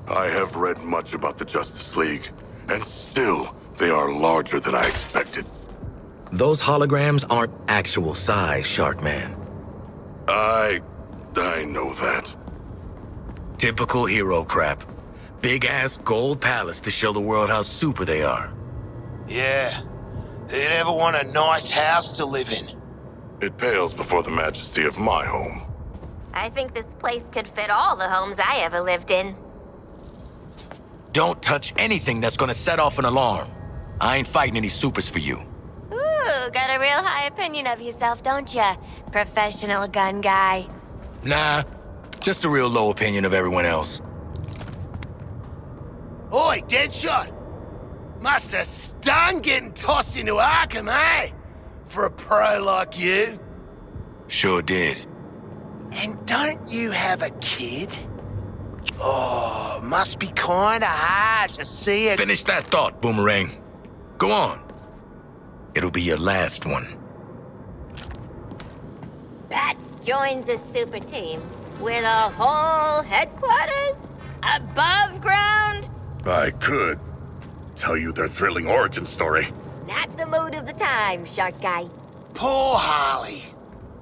I have read much about the Justice League, and still, they are larger than I expected. Those holograms aren't actual size, Sharkman. I know that. Typical hero crap. Big-ass gold palace to show the world how super they are. Yeah. Who'd ever want a nice house to live in? It pales before the majesty of my home. I think this place could fit all the homes I ever lived in. Don't touch anything that's gonna set off an alarm. I ain't fighting any supers for you. Ooh, got a real high opinion of yourself, don't ya? Professional gun guy. Nah, just a real low opinion of everyone else. Oi, Deadshot! Must have stung getting tossed into Arkham, eh? For a pro like you. Sure did. And don't you have a kid? Oh, must be kinda hard to see it. Finish that thought, Boomerang. Go on. It'll be your last one. Bats joins the super team with a whole headquarters above ground. I could tell you their thrilling origin story. Not the mood of the time, Shark Guy. Poor Harley.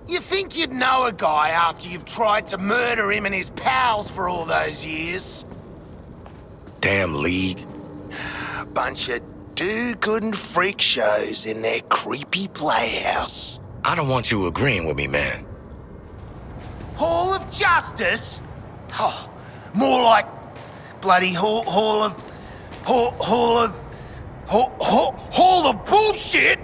You think you'd know a guy after you've tried to murder him and his pals for all those years? Damn League. A bunch of do-good freak shows in their creepy playhouse. I don't want you agreeing with me, man. Hall of Justice? Oh, more like bloody Hall of bullshit!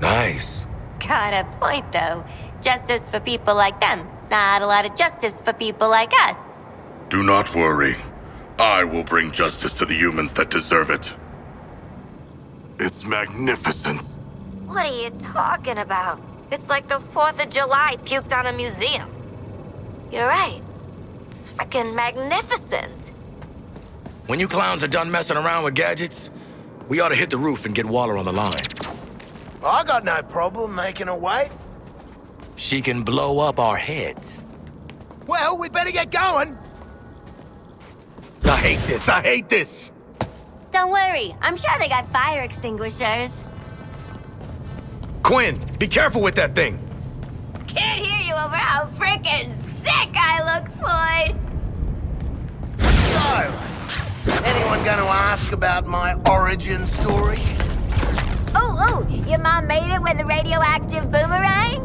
Nice. Got a point, though. Justice for people like them. Not a lot of justice for people like us. Do not worry. I will bring justice to the humans that deserve it. It's magnificent. What are you talking about? It's like the 4th of July puked on a museum. You're right. It's freaking magnificent. When you clowns are done messing around with gadgets, we ought to hit the roof and get Waller on the line. I got no problem making her wait. She can blow up our heads. Well, we better get going. I hate this, I hate this! Don't worry. I'm sure they got fire extinguishers. Quinn, be careful with that thing! Can't hear you over how freaking sick I look, Floyd. So, anyone gonna ask about my origin story? Oh, your mom made it with a radioactive boomerang?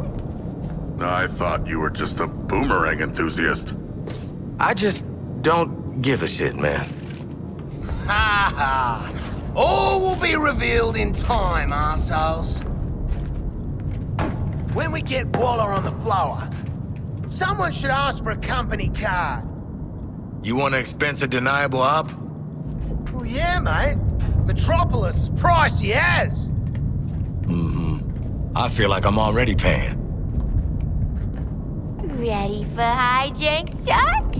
I thought you were just a boomerang enthusiast. I just don't give a shit, man. Ha ha. All will be revealed in time, arseholes. When we get Waller on the blower, someone should ask for a company card. You want to expense a deniable op? Well, yeah, mate. Metropolis is pricey as. I feel like I'm already paying. Ready for hijinks, Chuck?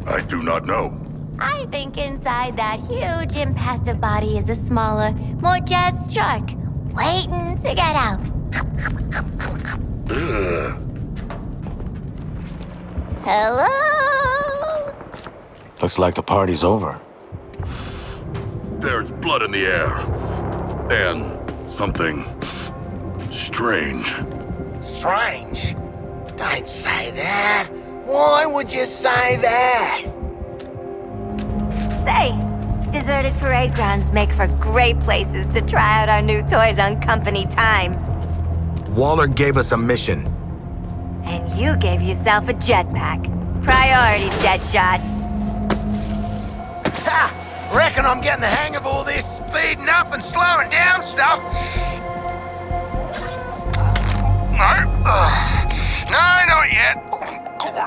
I do not know. I think inside that huge impassive body is a smaller, more jazzed shark, waiting to get out. Ugh. Hello? Looks like the party's over. There's blood in the air. And something strange. Strange? Don't say that. Why would you say that? Say, deserted parade grounds make for great places to try out our new toys on company time. Waller gave us a mission. And you gave yourself a jetpack. Priorities, Deadshot. Ha! Reckon I'm getting the hang of all this speeding up and slowing down stuff. No. No, not yet. Ooh,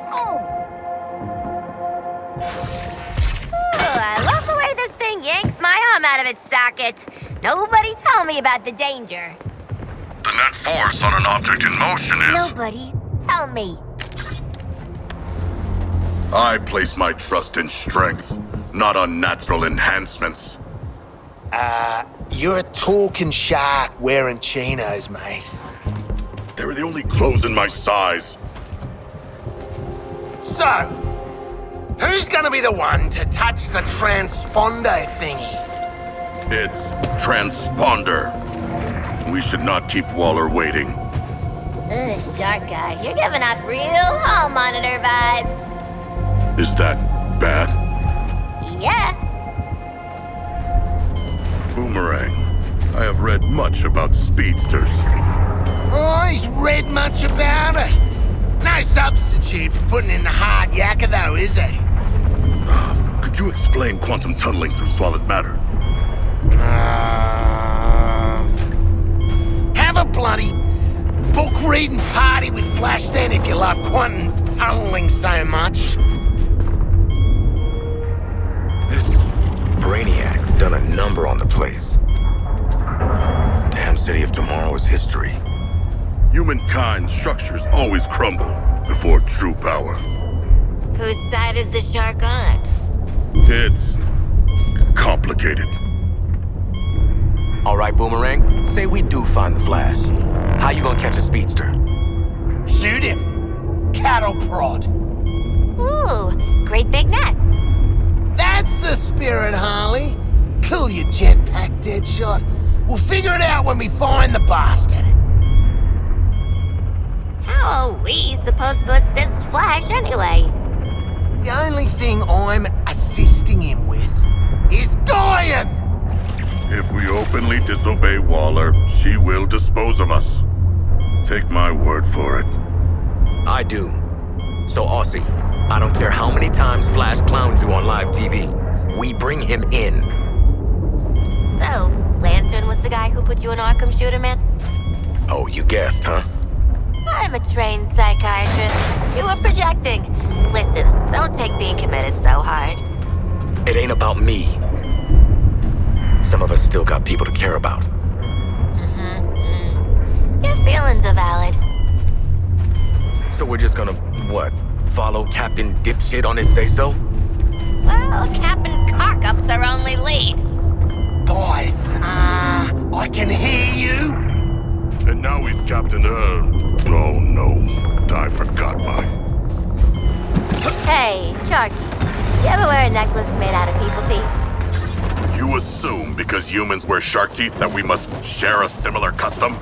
I love the way this thing yanks my arm out of its socket. Nobody tell me about the danger. The net force on an object in motion is... Nobody tell me. I place my trust in strength, not on natural enhancements. You're a talking shark wearing chinos, mate. They're the only clothes in my size. So, Who's gonna be the one to touch the transponder thingy? It's transponder. We should not keep Waller waiting. Ugh, shark guy, you're giving off real hall monitor vibes. Is that bad? Yeah. Boomerang, I have read much about speedsters. Oh, he's read much about it. No substitute for putting in the hard yakka though, is it? Could you explain quantum tunneling through solid matter? Have a bloody book-reading party with Flash then if you love quantum tunneling so much. This Brainiac's done a number on the place. Damn City of Tomorrow is history. Humankind's structures always crumble before true power. Whose side is the shark on? It's complicated. All right, Boomerang, say we do find the Flash. How you gonna catch a speedster? Shoot him. Cattle prod. Ooh, great big net. That's the spirit, Harley. Cool your jetpack, Deadshot. We'll figure it out when we find the bastard. How are we supposed to assist Flash anyway? The only thing I'm assisting him with is dying! If we openly disobey Waller, she will dispose of us. Take my word for it. I do. So, Aussie, I don't care how many times Flash clowns you on live TV. We bring him in. So, Lantern was the guy who put you in Arkham, Shooter Man? Oh, you guessed, huh? I'm a trained psychiatrist. You were projecting. Listen, don't take being committed so hard. It ain't about me. Some of us still got people to care about. Your feelings are valid. So we're just gonna, what, follow Captain Dipshit on his say-so? Well, Captain Cockup's our only lead. Guys, I can hear you. And now we've Captain, oh no, I forgot mine. Hey, Sharky, you ever wear a necklace made out of people teeth? You assume because humans wear shark teeth that we must share a similar custom?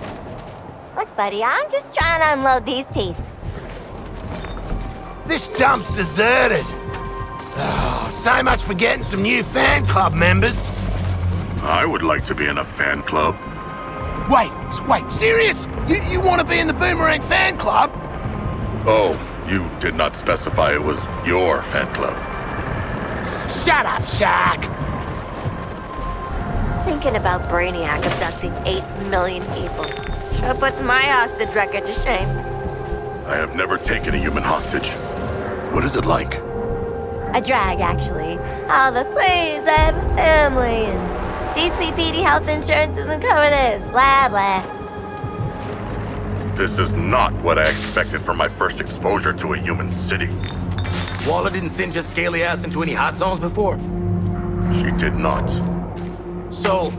Look, buddy, I'm just trying to unload these teeth. This dump's deserted. Oh, so much for getting some new fan club members. I would like to be in a fan club. Wait, serious? You want to be in the Boomerang fan club? Oh, you did not specify it was your fan club. Shut up, Shark. Thinking about Brainiac abducting 8 million people sure puts my hostage record to shame. I have never taken a human hostage. What is it like? A drag, actually. All the please, I have a family, and GCPD health insurance doesn't cover this, blah, blah. This is not what I expected from my first exposure to a human city. Waller didn't send your scaly ass into any hot zones before? She did not. So,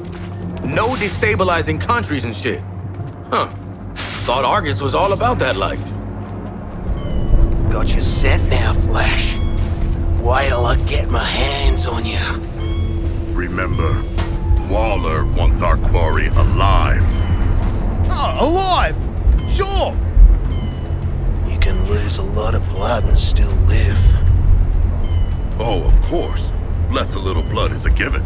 no destabilizing countries and shit. Huh. Thought Argus was all about that life. Got you scent now, Flash. Wait till I get my hands on you. Remember, Waller wants our quarry alive. Oh, alive? Sure. You can lose a lot of blood and still live. Oh, of course. Less a little blood is a given.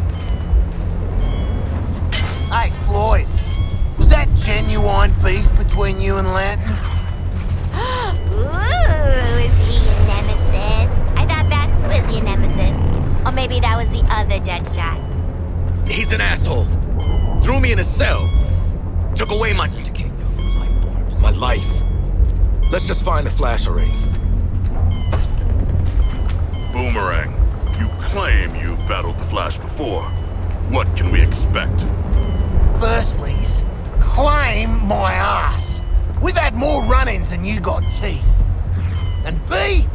Hey, Floyd. Was that genuine beef between you and Lantern? Ooh, is he your nemesis? I thought that's was your nemesis. Or maybe that was the other Deadshot. He's an asshole. Threw me in a cell. Took away my life. Let's just find the Flash already. Boomerang, you claim you battled the Flash before. What can we expect? Firstly's, claim my ass. We've had more run-ins than you got teeth. And B,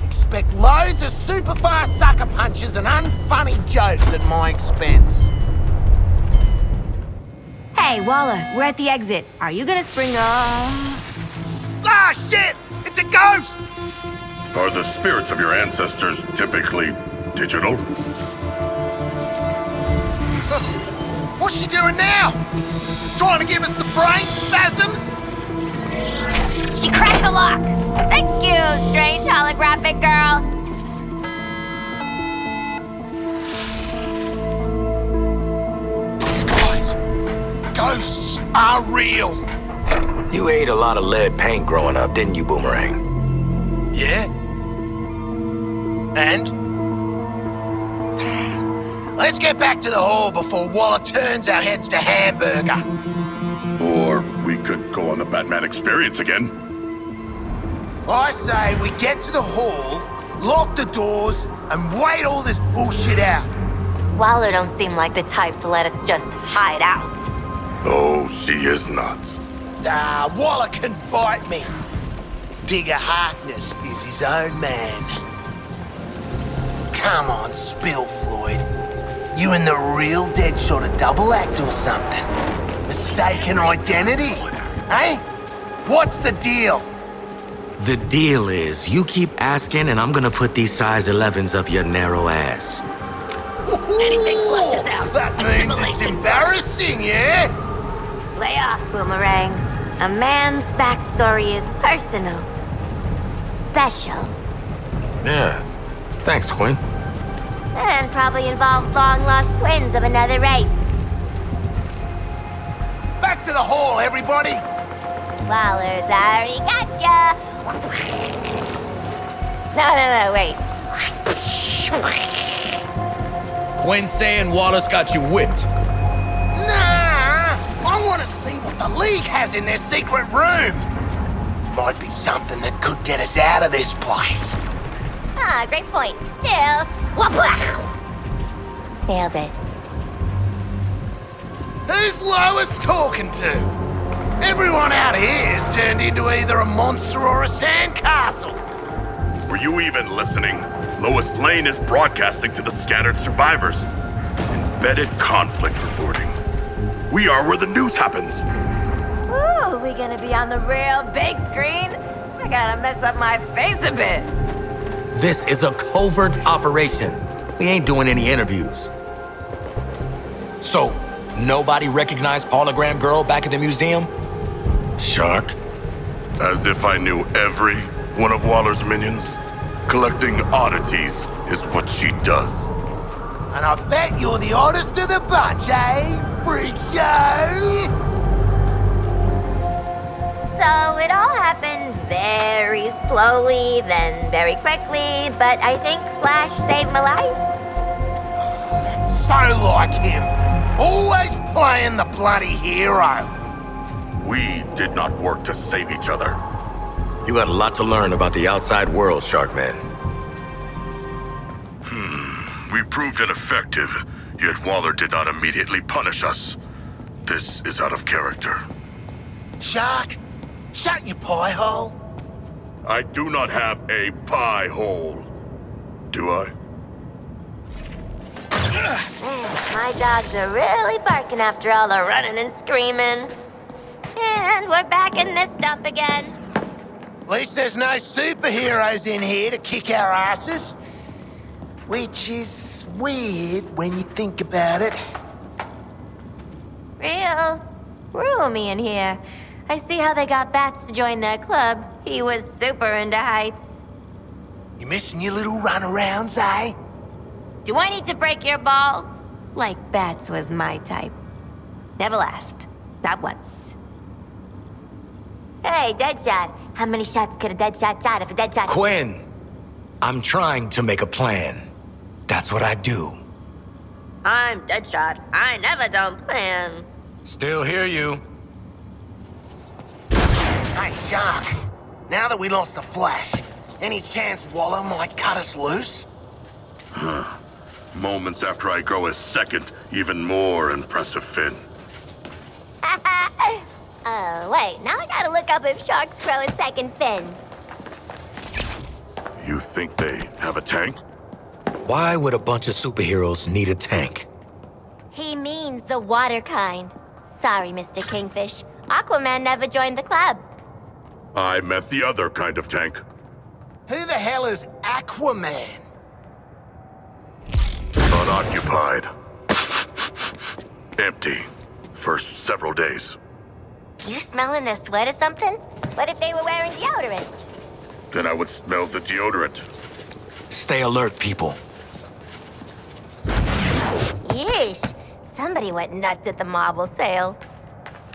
expect loads of super fast sucker punches and unfunny jokes at my expense. Hey, Waller, we're at the exit. Are you gonna spring off? Ah, shit! It's a ghost! Are the spirits of your ancestors typically digital? What's she doing now? Trying to give us the brain spasms? She cracked the lock. Thank you, strange holographic girl. You guys, ghosts are real. You ate a lot of lead paint growing up, didn't you, Boomerang? Yeah? And? Let's get back to the hall before Waller turns our heads to hamburger. Or we could go on the Batman experience again. I say we get to the hall, lock the doors, and wait all this bullshit out. Waller don't seem like the type to let us just hide out. Oh, she is not. Waller can fight me. Digger Harkness is his own man. Come on, Spill Floyd. You and the real Deadshot a double act or something? Mistaken identity? Eh? What's the deal? The deal is, you keep asking and I'm gonna put these size 11s up your narrow ass. Anything flushes out. That means it's embarrassing, yeah? Lay off, Boomerang. A man's backstory is personal. Special. Yeah. Thanks, Quinn. And probably involves long-lost twins of another race. Back to the hall, everybody! Waller's already gotcha! No, wait. Quinn saying Wallace got you whipped. Nah! I want to see what the League has in their secret room! Might be something that could get us out of this place. Ah, great point. Still, wapwah! Failed it. Who's Lois talking to? Everyone out here has turned into either a monster or a sandcastle. Were you even listening? Lois Lane is broadcasting to the scattered survivors. Embedded conflict reporting. We are where the news happens. Ooh, we gonna be on the real big screen? I gotta mess up my face a bit. This is a covert operation. We ain't doing any interviews. So, nobody recognized Hologram Girl back at the museum? Shark? As if I knew every one of Waller's minions. Collecting oddities is what she does. And I bet you're the oddest of the bunch, eh? Freak show! So it all happened very slowly, then very quickly, but I think Flash saved my life. That's so like him. Always playing the bloody hero. We did not work to save each other. You got a lot to learn about the outside world, Sharkman. We proved ineffective, yet Waller did not immediately punish us. This is out of character. Shark, shut your pie hole. I do not have a pie hole. Do I? My dogs are really barking after all the running and screaming. And we're back in this dump again. At least there's no superheroes in here to kick our asses. Which is weird when you think about it. Real roomy in here. I see how they got Bats to join their club. He was super into heights. You missing your little runarounds, eh? Do I need to break your balls? Like Bats was my type. Never laughed. Not once. Hey, Deadshot. How many shots could a Deadshot shot if a Deadshot... Quinn, I'm trying to make a plan. That's what I do. I'm Deadshot. I never don't plan. Still hear you. Hey, Shark. Now that we lost the Flash, any chance Waller might cut us loose? Moments after I grow a second, even more impressive fin. Wait. Now I gotta look up if sharks grow a second fin. You think they have a tank? Why would a bunch of superheroes need a tank? He means the water kind. Sorry, Mr. Kingfish. Aquaman never joined the club. I meant the other kind of tank. Who the hell is Aquaman? Unoccupied. Empty. First several days. You smelling their sweat or something? What if they were wearing deodorant? Then I would smell the deodorant. Stay alert, people. Yeesh. Somebody went nuts at the marble sale.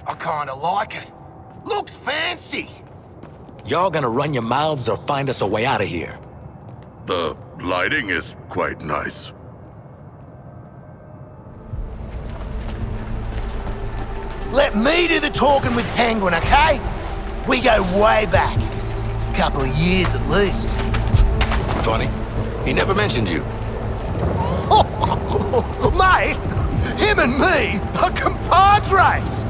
I kinda like it. Looks fancy. Y'all gonna run your mouths or find us a way out of here? The lighting is quite nice. Let me do the talking with Penguin, okay? We go way back. Couple of years at least. Funny, he never mentioned you. Mate, him and me are compadres.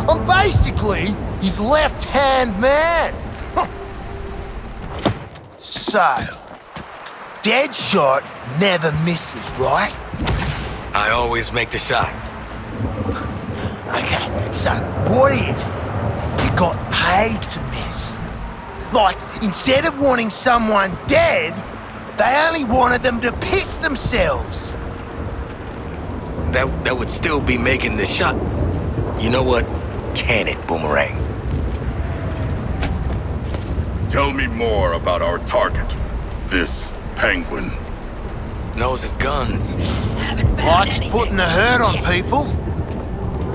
I'm basically his left-hand man. So, Deadshot never misses, right? I always make the shot. Okay, so what if you got paid to miss? Like, instead of wanting someone dead, they only wanted them to piss themselves. That would still be making the shot. You know what? Can it, Boomerang? Tell me more about our target. This Penguin. Knows his guns. Likes putting the hurt on people.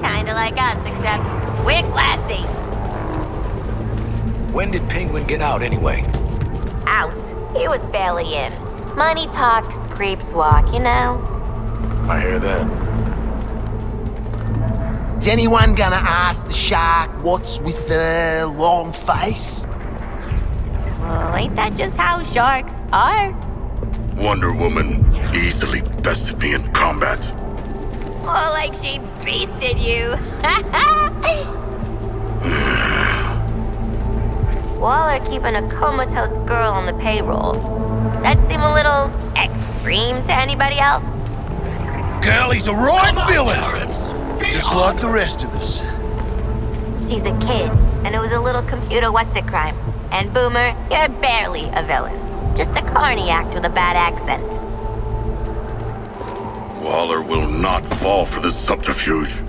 Kinda like us, except we're classy. When did Penguin get out, anyway? Out. He was barely in. Money talks, creeps walk, you know? I hear that. Is anyone gonna ask the shark what's with the long face? Well, ain't that just how sharks are? Wonder Woman easily bested me in combat. More like she beasted you. Waller keeping a comatose girl on the payroll. That seem a little extreme to anybody else? Girlie's a right villain! Just like the rest of us. She's a kid, and it was a little computer what's-it-crime. And Boomer, you're barely a villain. Just a carny act with a bad accent. Waller will not fall for this subterfuge.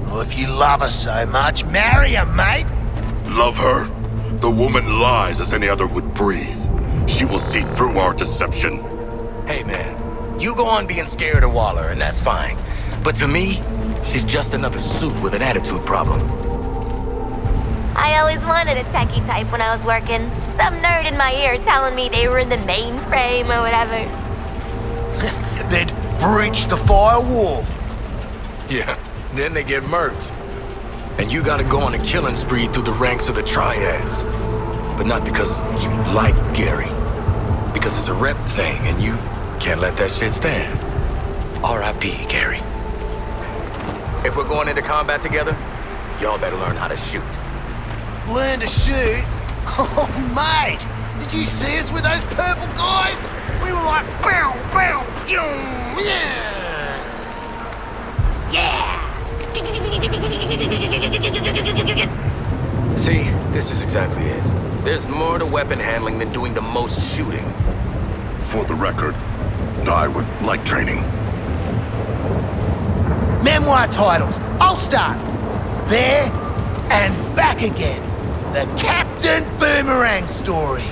Well, if you love her so much, marry her, mate! Love her? The woman lies as any other would breathe. She will see through our deception. Hey, man. You go on being scared of Waller, and that's fine. But to me, she's just another suit with an attitude problem. I always wanted a techie type when I was working. Some nerd in my ear telling me they were in the mainframe or whatever. They'd breach the firewall. Yeah, then they get murked. And you gotta go on a killing spree through the ranks of the triads. But not because you like Gary. Because it's a rep thing, and you can't let that shit stand. R.I.P., Gary. If we're going into combat together, y'all better learn how to shoot. Learn to shoot? Oh, mate! Did you see us with those purple guys? We were like, bow, bow, pew, yeah! Yeah! See, this is exactly it. There's more to weapon handling than doing the most shooting. For the record, I would like training. Memoir titles. I'll start. There and back again. The Captain Boomerang story.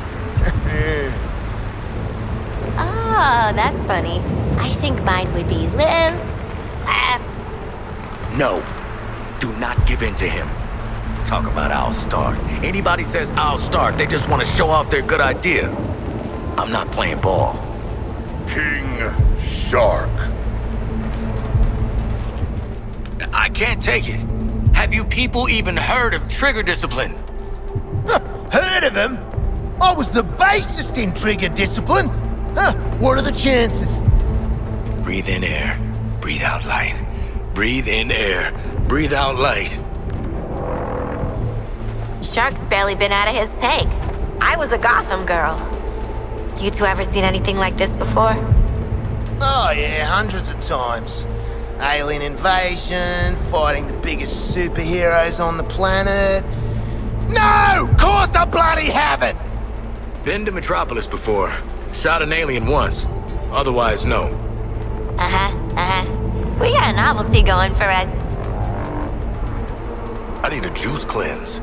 Oh, that's funny. I think mine would be live, laugh. No, do not give in to him. Talk about I'll start. Anybody says I'll start, they just want to show off their good idea. I'm not playing ball. King Shark. I can't take it. Have you people even heard of trigger discipline? Heard of him? I was the basest in trigger discipline. Huh, what are the chances? Breathe in air, breathe out light. Breathe in air, breathe out light. Shark's barely been out of his tank. I was a Gotham girl. You two ever seen anything like this before? Oh yeah, hundreds of times. Alien invasion, fighting the biggest superheroes on the planet. No! Course I bloody haven't! Been to Metropolis before. Shot an alien once. Otherwise, no. We got a novelty going for us. I need a juice cleanse.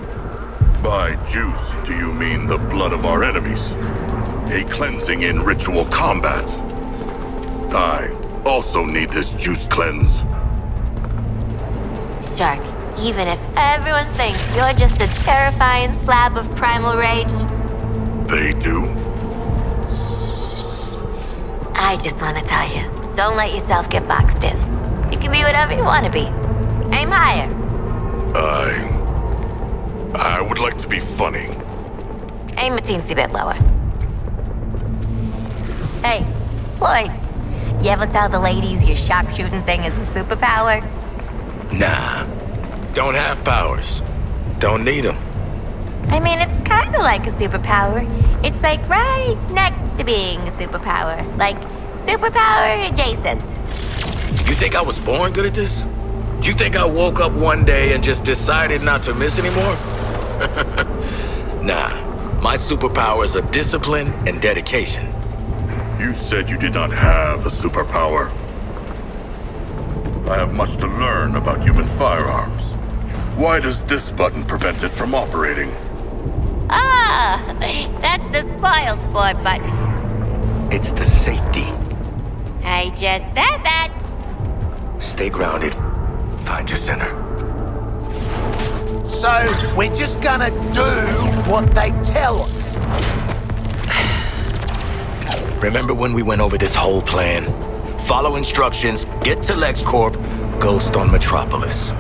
By juice, do you mean the blood of our enemies? A cleansing in ritual combat. I also need this juice cleanse. Shark, even if everyone thinks you're just a terrifying slab of primal rage, They do? I just want to tell you, don't let yourself get boxed in. You can be whatever you want to be. Aim higher. I would like to be funny. Aim a teensy bit lower. Hey, Floyd, you ever tell the ladies your sharpshooting thing is a superpower? Nah. Don't have powers. Don't need them. I mean, it's kind of like a superpower. It's like right next to being a superpower. Like, superpower adjacent. You think I was born good at this? You think I woke up one day and just decided not to miss anymore? Nah. My superpowers are discipline and dedication. You said you did not have a superpower. I have much to learn about human firearms. Why does this button prevent it from operating? Ah, that's the spoil sport button. It's the safety. I just said that. Stay grounded. Find your center. So, we're just gonna do what they tell us. Remember when we went over this whole plan? Follow instructions, get to LexCorp, ghost on Metropolis.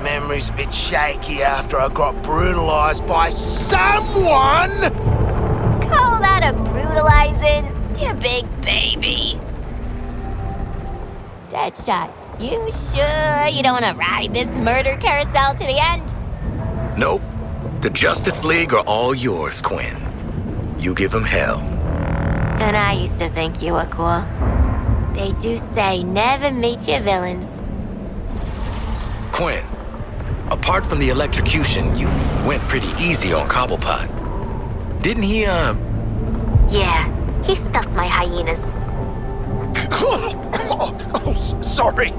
Memory's a bit shaky after I got brutalized by someone! Call that a brutalizing, you big baby. Deadshot, you sure you don't want to ride this murder carousel to the end? Nope. The Justice League are all yours, Quinn. You give them hell. And I used to think you were cool. They do say never meet your villains. Quinn, apart from the electrocution, you went pretty easy on Cobblepot. Didn't he, Yeah, he stuffed my hyenas. Sorry.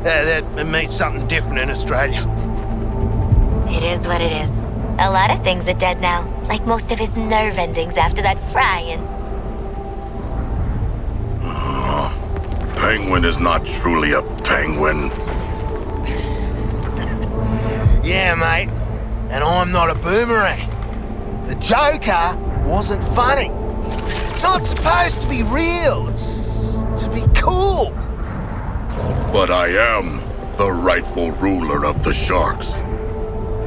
That means something different in Australia. It is what it is. A lot of things are dead now, like most of his nerve endings after that frying. Penguin is not truly a penguin. Yeah, mate. And I'm not a boomerang. The Joker wasn't funny. It's not supposed to be real. It's to be cool. But I am the rightful ruler of the Sharks.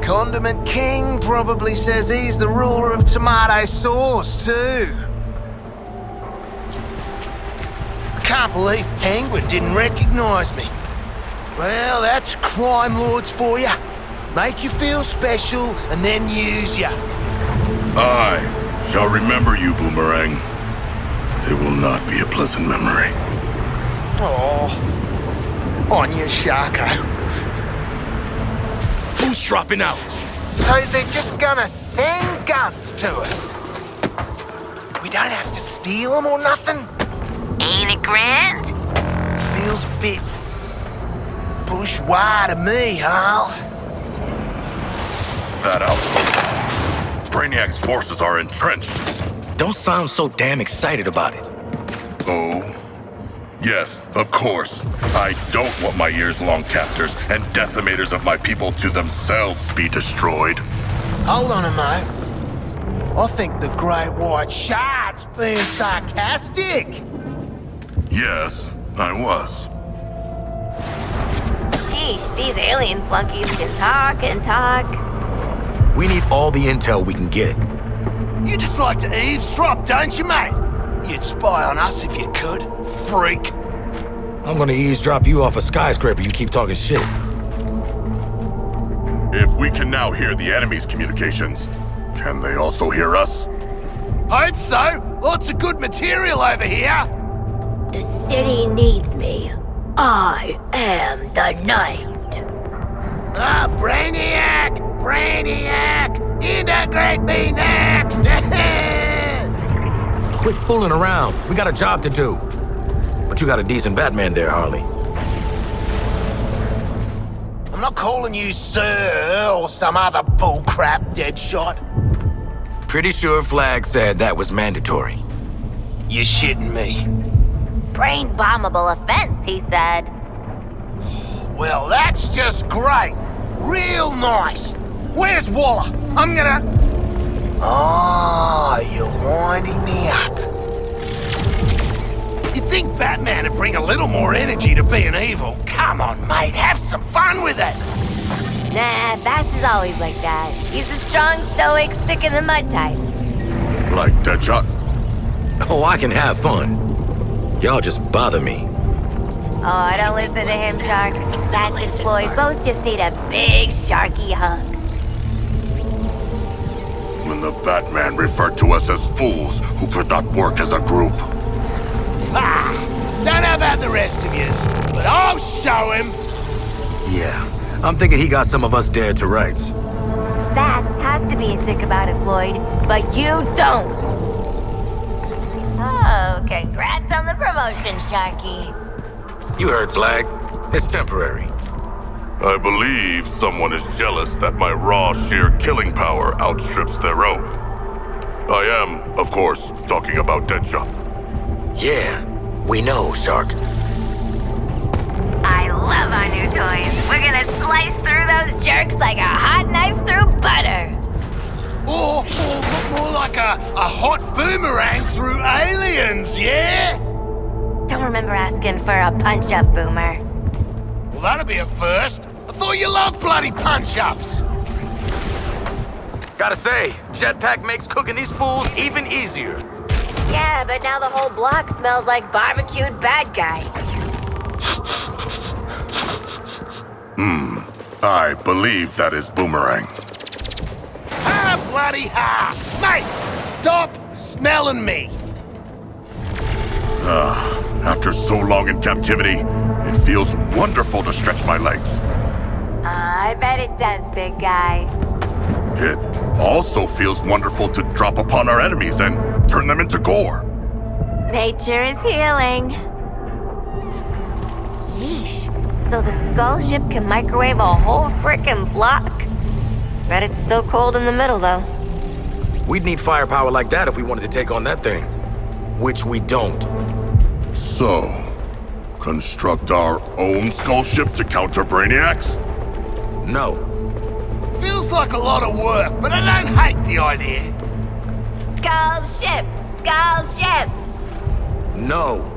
Condiment King probably says he's the ruler of tomato sauce, too. I can't believe Penguin didn't recognize me. Well, that's crime lords for you. Make you feel special and then use you. I shall remember you, Boomerang. It will not be a pleasant memory. Oh, on you, Sharko. who's dropping out? So they're just gonna send guns to us? We don't have to steal them or nothing? Ain't it grand? Feels a bit bourgeois to me, Harl. That outpost. Brainiac's forces are entrenched. Don't sound so damn excited about it. Oh? Yes, of course. I don't want my years-long captors and decimators of my people to themselves be destroyed. Hold on a moment. I think the Great White Shark's being sarcastic. Yes, I was. Sheesh, these alien flunkies can talk and talk. We need all the intel we can get. You just like to eavesdrop, don't you, mate? You'd spy on us if you could, freak. I'm gonna eavesdrop you off a skyscraper, you keep talking shit. If we can now hear the enemy's communications, can they also hear us? Hope so. Lots of good material over here. The city needs me. I am the night. Ah, Brainiac! Brainiac! Integrate me next! Quit fooling around. We got a job to do. But you got a decent Batman there, Harley. I'm not calling you sir or some other bullcrap, Deadshot. Pretty sure Flag said that was mandatory. You're shitting me. Brain bombable offense, he said. Well, that's just great. Real nice. Where's Waller? I'm gonna... Oh, you're winding me up. You'd think Batman would bring a little more energy to being evil. Come on, mate, have some fun with it. Nah, Bats is always like that. He's a strong, stoic, stick-in-the-mud type. Like Deadshot? Oh, I can have fun. Y'all just bother me. Oh, don't listen to him, Shark. Bats and Floyd both just need a big, sharky hug. When the Batman referred to us as fools who could not work as a group. Ah, don't know about the rest of yous, but I'll show him. Yeah, I'm thinking he got some of us dead to rights. Bats has to be a dick about it, Floyd, but you don't. Oh, congrats on the promotion, Sharky. You heard, Flag. It's temporary. I believe someone is jealous that my raw sheer killing power outstrips their own. I am, of course, talking about Deadshot. Yeah, we know, Shark. I love our new toys. We're gonna slice through those jerks like a hot knife through butter. Or more like a hot boomerang through aliens, yeah? Don't remember asking for a punch-up, Boomer. Well, that'll be a first. I thought you loved bloody punch-ups. Gotta say, Jetpack makes cooking these fools even easier. Yeah, but now the whole block smells like barbecued bad guy. I believe that is Boomerang. Ha, bloody ha! Mate, stop smelling me! After so long in captivity, it feels wonderful to stretch my legs. I bet it does, big guy. It also feels wonderful to drop upon our enemies and turn them into gore. Nature is healing. Yeesh. So the skull ship can microwave a whole frickin' block. Bet it's still cold in the middle, though. We'd need firepower like that if we wanted to take on that thing. Which we don't. So, construct our own skull ship to counter Brainiacs? No. Feels like a lot of work, but I don't hate the idea. Skull ship! Skull ship! No.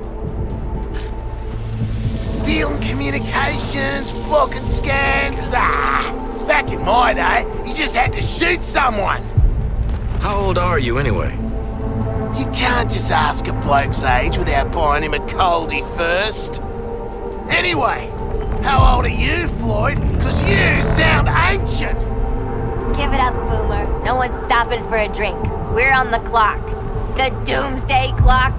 Stealing communications, blocking scans. Back in my day, you just had to shoot someone. How old are you anyway? You can't just ask a bloke's age without buying him a coldie first. Anyway, how old are you, Floyd? 'Cause you sound ancient. Give it up, Boomer. No one's stopping for a drink. We're on the clock. The doomsday clock.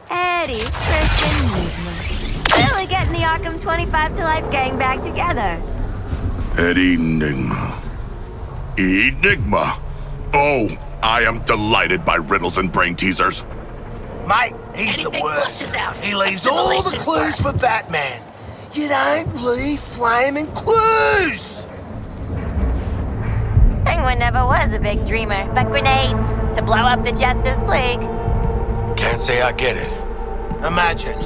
Eddie, Kristen, Enigma. Really getting the Arkham 25 to Life gang back together. Enigma. Enigma? Oh, I am delighted by riddles and brain teasers. Mate, he's the worst. He leaves all the clues for Batman. You don't leave flaming clues. Penguin never was a big dreamer, but grenades to blow up the Justice League. Can't say I get it. Imagine,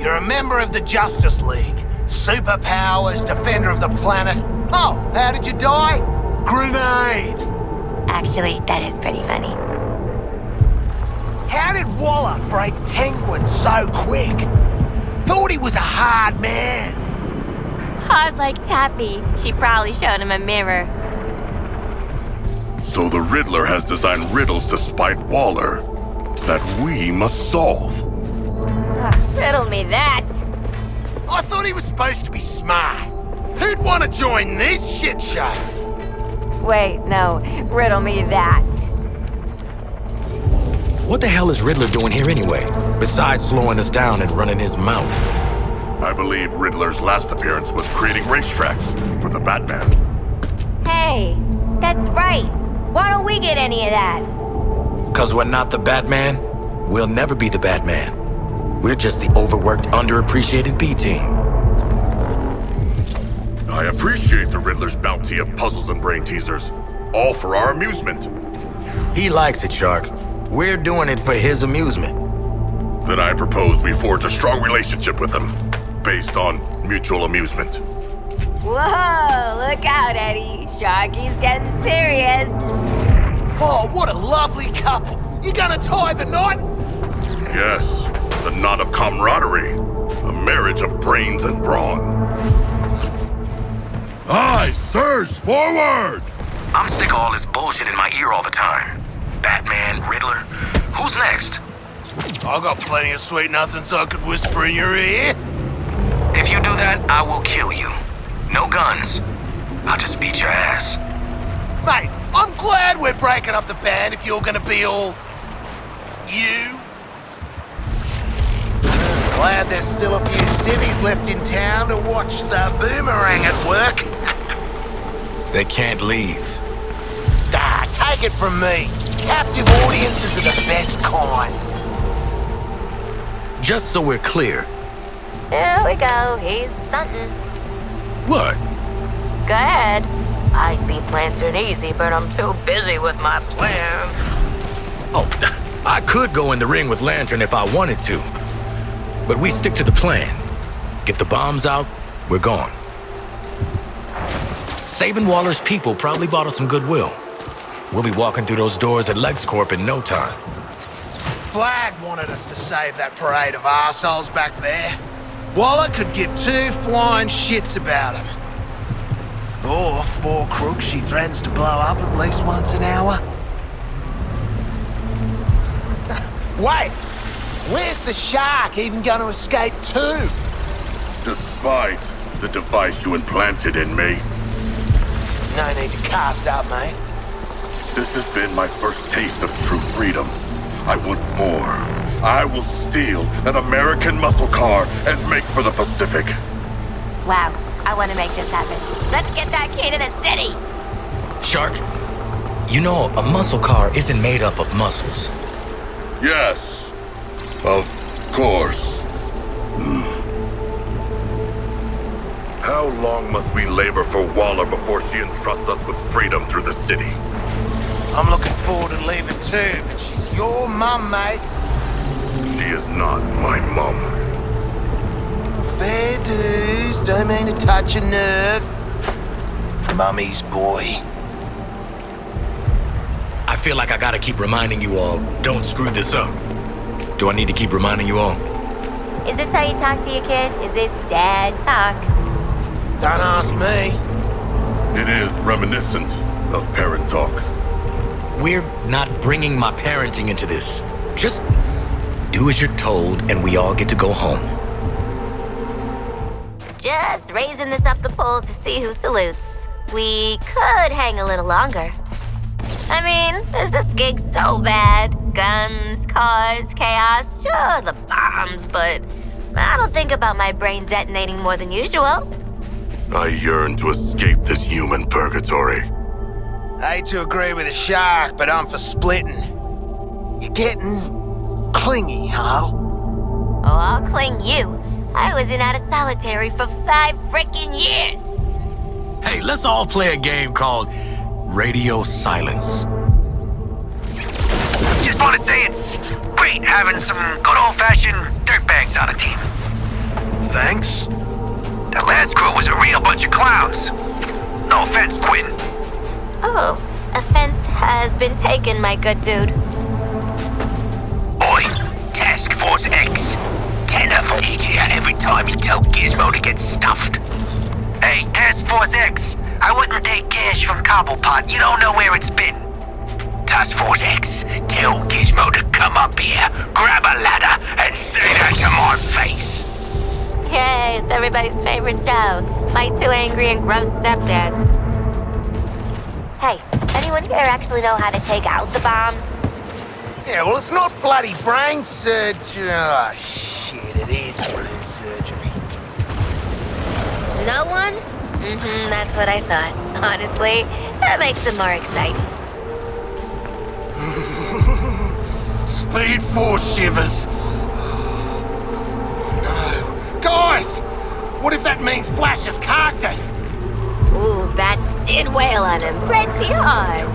you're a member of the Justice League, superpowers, defender of the planet. Oh, how did you die? Grenade. Actually, that is pretty funny. How did Waller break Penguin so quick? Thought he was a hard man. Hard like taffy. She probably showed him a mirror. So the Riddler has designed riddles to spite Waller that we must solve. Riddle me that. I thought he was supposed to be smart. Who'd want to join this shit show? Wait, no. Riddle me that. What the hell is Riddler doing here anyway? Besides slowing us down and running his mouth. I believe Riddler's last appearance was creating racetracks for the Batman. Hey, Hey, that's right. Why don't we get any of that? Because we're not the Batman, we'll never be the Batman. We're just the overworked, underappreciated B-team. I appreciate the Riddler's bounty of puzzles and brain teasers. All for our amusement. He likes it, Shark. We're doing it for his amusement. Then I propose we forge a strong relationship with him, based on mutual amusement. Whoa, look out, Eddie. Sharky's getting serious. Oh, what a lovely couple. You gonna tie the knot? Yes, the knot of camaraderie. A marriage of brains and brawn. Aye, sirs, forward! I'm sick of all this bullshit in my ear all the time. Batman, Riddler, who's next? I got plenty of sweet nothings I could whisper in your ear. If you do that, I will kill you. No guns. I'll just beat your ass. Mate, I'm glad we're breaking up the band if you're gonna be all... you. Glad there's still a few civvies left in town to watch the Boomerang at work. They can't leave. Take it from me. Captive audiences are the best kind. Just so we're clear. Here we go. He's stunting. What? Go ahead. I'd beat Lantern easy, but I'm too busy with my plans. Oh, I could go in the ring with Lantern if I wanted to. But we stick to the plan. Get the bombs out, we're gone. Saving Waller's people probably bought us some goodwill. We'll be walking through those doors at LexCorp in no time. Flag wanted us to save that parade of arseholes back there. Waller could give two flying shits about him. Or 4 crooks she threatens to blow up at least once an hour. Wait! Where's the shark even going to escape too? Despite the device you implanted in me, No need to cast up, mate. this has been my first taste of true freedom. I want more. I will steal an American muscle car and make for the Pacific. Wow, I want to make this happen. Let's get that key to the city! Shark, you know a muscle car isn't made up of muscles. Yes, of course. How long must we labor for Waller before she entrusts us with freedom through the city? I'm looking forward to leaving too, but she's your mum, mate. She is not my mum. Fair dues, don't mean to touch a nerve. Mummy's boy. I feel like I gotta keep reminding you all, don't screw this up. Do I need to keep reminding you all? Is this how you talk to your kid? Is this dad talk? Don't ask me. It is reminiscent of parent talk. We're not bringing my parenting into this. Just do as you're told and we all get to go home. Just raising this up the pole to see who salutes. We could hang a little longer. I mean, is this gig so bad? Guns, cars, chaos, sure, the bombs, but I don't think about my brain detonating more than usual. I yearn to escape this human purgatory. Hate to agree with the shark, but I'm for splitting. You're getting clingy, huh? Oh, I'll cling you. I was in out of solitary for 5 frickin' years. Hey, let's all play a game called Radio Silence. Just want to say it's great having some good old-fashioned dirtbags on a team. Thanks. The last crew was a real bunch of clowns. No offense, Quinn. Oh, offense has been taken, my good dude. Oi, Task Force X. Tenner for each of you every time you tell Gizmo to get stuffed. Hey, Task Force X, I wouldn't take cash from Cobblepot. You don't know where it's been. Task Force X, tell Gizmo to come up here, grab a ladder, and say that to my face. Yay, it's everybody's favorite show. My 2 angry and gross stepdads. Hey, anyone here actually know how to take out the bombs? Yeah, well, it's not bloody brain surgery. Oh, shit, it is brain surgery. No one? That's what I thought. Honestly, That makes it more exciting. Speed Force shivers. Oh, no. Guys! What if that means Flash has carked it? Ooh, Bats did wail on him pretty hard.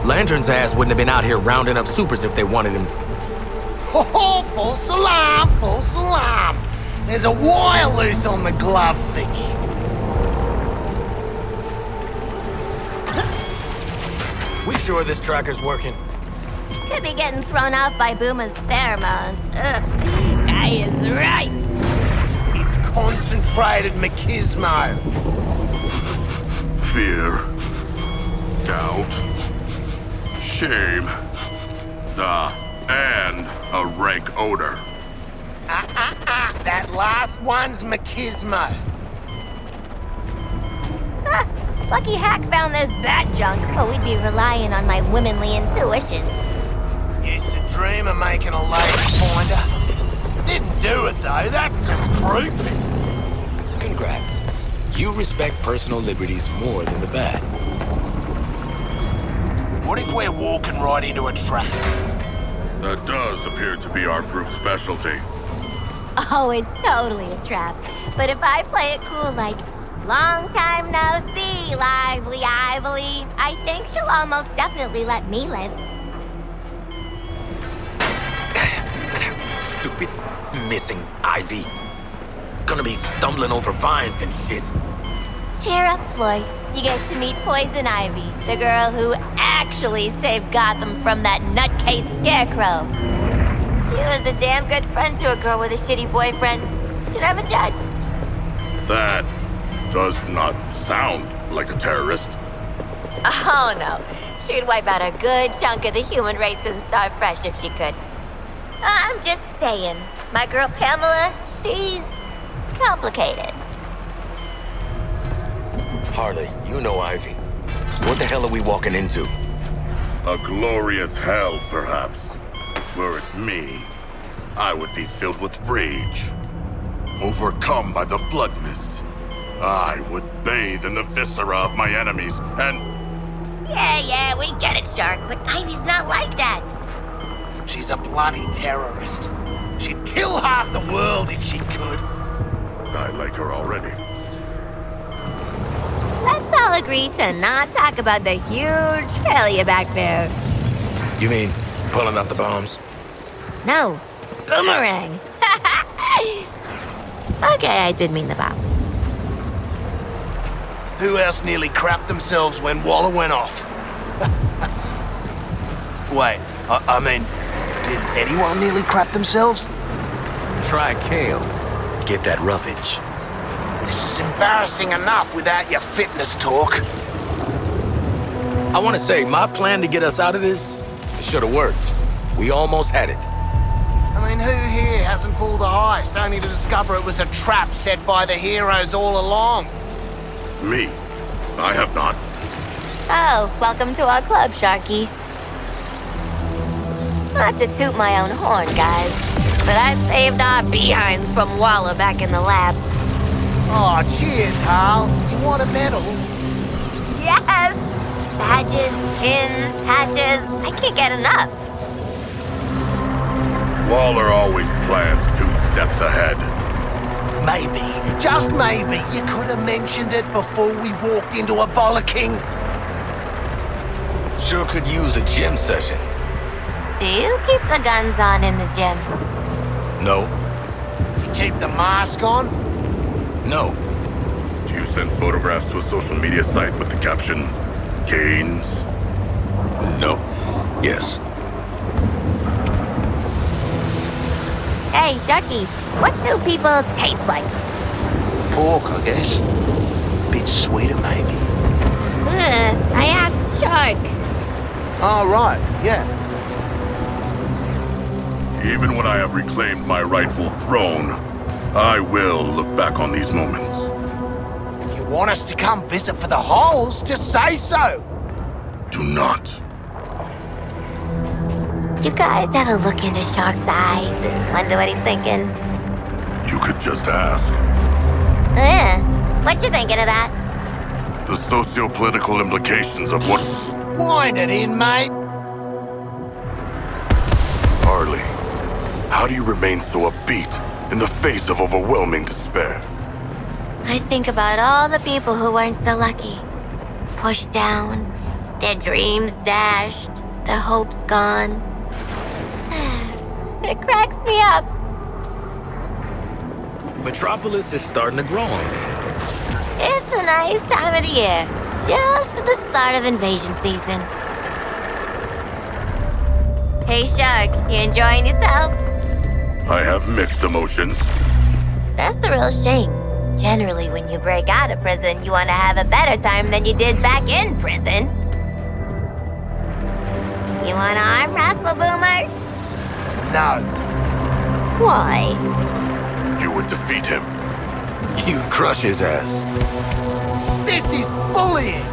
Lantern's ass wouldn't have been out here rounding up supers if they wanted him. Oh, false alarm, false alarm. There's a wire loose on the glove thingy. We sure this tracker's working? Could be getting thrown off by Boomer's pheromones. Ugh, guy is right. It's concentrated machismo. Fear, doubt, shame, and a rank odor. That last one's machismo. Lucky Hack found this bat junk, or we'd be relying on my womanly intuition. Used to dream of making a lady finder. Didn't do it though, that's just creepy. Congrats. You respect personal liberties more than the bat. What if we're walking right into a trap? That does appear to be our group's specialty. Oh, it's totally a trap. But if I play it cool like, long time no see, lively Ively, I think she'll almost definitely let me live. Stupid missing Ivy. Gonna be stumbling over vines and shit. Cheer up, Floyd. You get to meet Poison Ivy, the girl who actually saved Gotham from that nutcase Scarecrow. She was a damn good friend to a girl with a shitty boyfriend. Should have a judge. That does not sound like a terrorist. Oh no, she'd wipe out a good chunk of the human race and start fresh if she could. I'm just saying, my girl Pamela, she's complicated. Harley, you know Ivy. What the hell are we walking into? A glorious hell, perhaps. Were it me, I would be filled with rage. Overcome by the blood mist, I would bathe in the viscera of my enemies and... Yeah, we get it, Shark, but Ivy's not like that. She's a bloody terrorist. She'd kill half the world if she could. I like her already. Let's all agree to not talk about the huge failure back there. You mean pulling out the bombs? No, Boomerang. Okay, I did mean the bombs. Who else nearly crapped themselves when Waller went off? Wait, I mean, did anyone nearly crap themselves? Try Kale. Get that roughage. This is embarrassing enough without your fitness talk. I want to say, my plan to get us out of this, it should have worked. We almost had it. I mean, who here hasn't pulled a heist only to discover it was a trap set by the heroes all along? Me? I have not. Oh, welcome to our club, Sharky. Not to toot my own horn, guys, but I saved our behinds from Waller back in the lab. Oh, cheers, Hal. You want a medal? Yes! Badges, pins, patches. I can't get enough. Waller always plans 2 steps ahead. Maybe, just maybe, you could have mentioned it before we walked into a bollocking. Sure could use a gym session. Do you keep the guns on in the gym? No. Do you keep the mask on? No. Do you send photographs to a social media site with the caption, Gains? No. Yes. Hey, Sharky, what do people taste like? Pork, I guess. Bit sweeter, maybe. I asked Shark. Oh, right, yeah. Even when I have reclaimed my rightful throne, I will look back on these moments. If you want us to come visit for the holes, just say so. Do not. You guys ever look into Shark's eyes and wonder what he's thinking? You could just ask. What you thinking about? The socio-political implications of what... Wind it in, mate. Harley, how do you remain so upbeat in the face of overwhelming despair? I think about all the people who weren't so lucky. Pushed down, their dreams dashed, their hopes gone. It cracks me up. Metropolis is starting to grow on me. It's a nice time of the year. Just at the start of invasion season. Hey, Shark, you enjoying yourself? I have mixed emotions. That's the real shame. Generally, when you break out of prison, you want to have a better time than you did back in prison. You want to arm wrestle, Boomer? No. Why? You would defeat him. You'd crush his ass. This is bullying.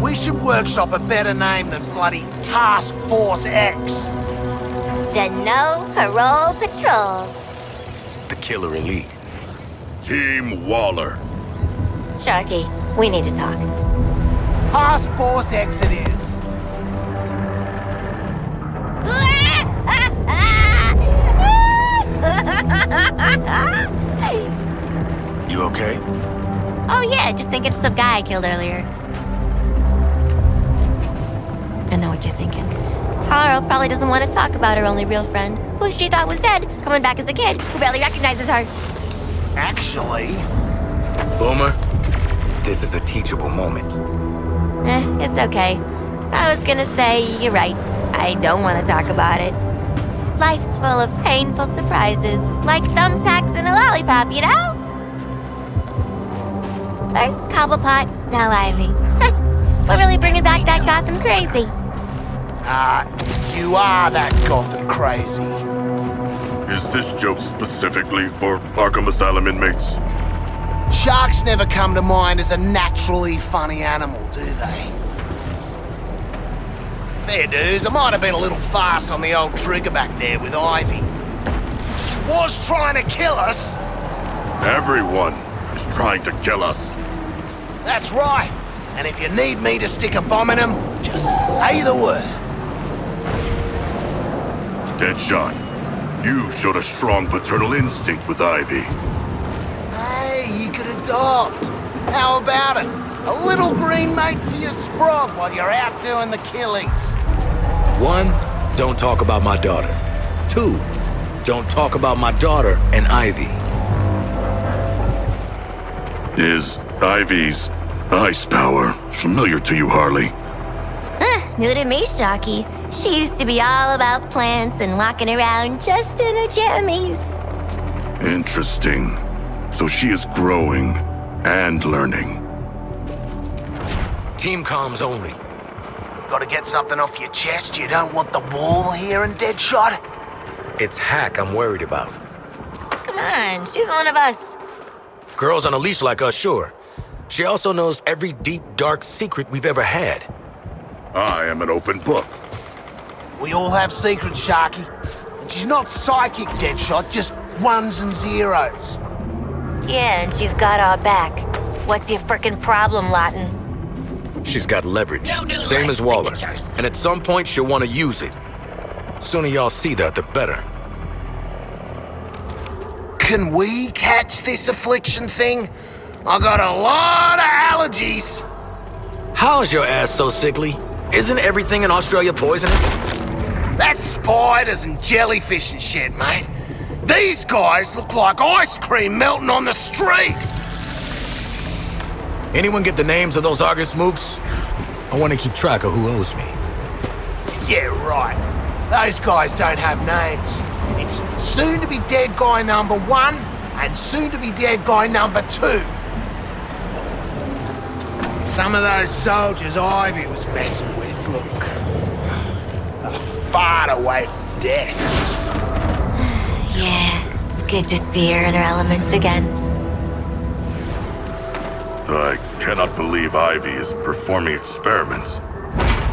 We should workshop a better name than bloody Task Force X. The No Parole Patrol. The Killer Elite. Team Waller. Sharky, we need to talk. Task Force X it is. You okay? Oh yeah, just thinking of some guy I killed earlier. I know what you're thinking. Carl probably doesn't want to talk about her only real friend, who she thought was dead, coming back as a kid, who barely recognizes her. Actually... Boomer, this is a teachable moment. It's okay. I was gonna say, you're right. I don't want to talk about it. Life's full of painful surprises, like thumbtacks and a lollipop, you know? First Cobblepot, now Ivy. We're really bringing back that Gotham crazy. You are that Gotham crazy. Is this joke specifically for Arkham Asylum inmates? Sharks never come to mind as a naturally funny animal, do they? Fair dues, I might have been a little fast on the old trigger back there with Ivy. She was trying to kill us. Everyone is trying to kill us. That's right. And if you need me to stick a bomb in them, just say the word. Deadshot, you showed a strong paternal instinct with Ivy. Hey, you could adopt. How about it? A little green mate for your sprog while you're out doing the killings. 1, don't talk about my daughter. 2, don't talk about my daughter and Ivy. Is Ivy's ice power familiar to you, Harley? New to me, Shocky. She used to be all about plants and walking around just in her jammies. Interesting. So she is growing and learning. Team comms only. Gotta get something off your chest you don't want the wall hearing, Deadshot? It's Hack I'm worried about. Come on, she's one of us. Girls on a leash like us, sure. She also knows every deep, dark secret we've ever had. I am an open book. We all have secrets, Sharky. And she's not psychic, Deadshot, just ones and zeros. Yeah, and she's got our back. What's your frickin' problem, Lawton? She's got leverage, same as Waller. And at some point, she'll want to use it. Sooner y'all see that, the better. Can we catch this affliction thing? I got a lot of allergies. How is your ass so sickly? Isn't everything in Australia poisonous? That's spiders and jellyfish and shit, mate. These guys look like ice cream melting on the street. Anyone get the names of those August mooks? I want to keep track of who owes me. Yeah, right. Those guys don't have names. It's soon to be dead guy number 1 and soon to be dead guy number 2. Some of those soldiers Ivy was messing with, look, are far away from death. Yeah, it's good to see her in her element again. I cannot believe Ivy is performing experiments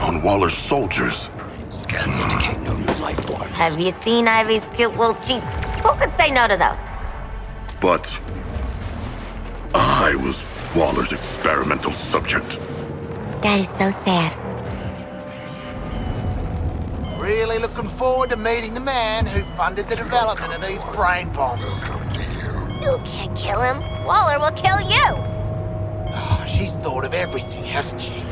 on Waller's soldiers. Scans indicate no new life forms. Have you seen Ivy's cute little cheeks? Who could say no to those? But I was Waller's experimental subject. That is so sad. Really looking forward to meeting the man who funded the development of these brain bombs. You can't kill him. Waller will kill you. Oh, she's thought of everything, hasn't she?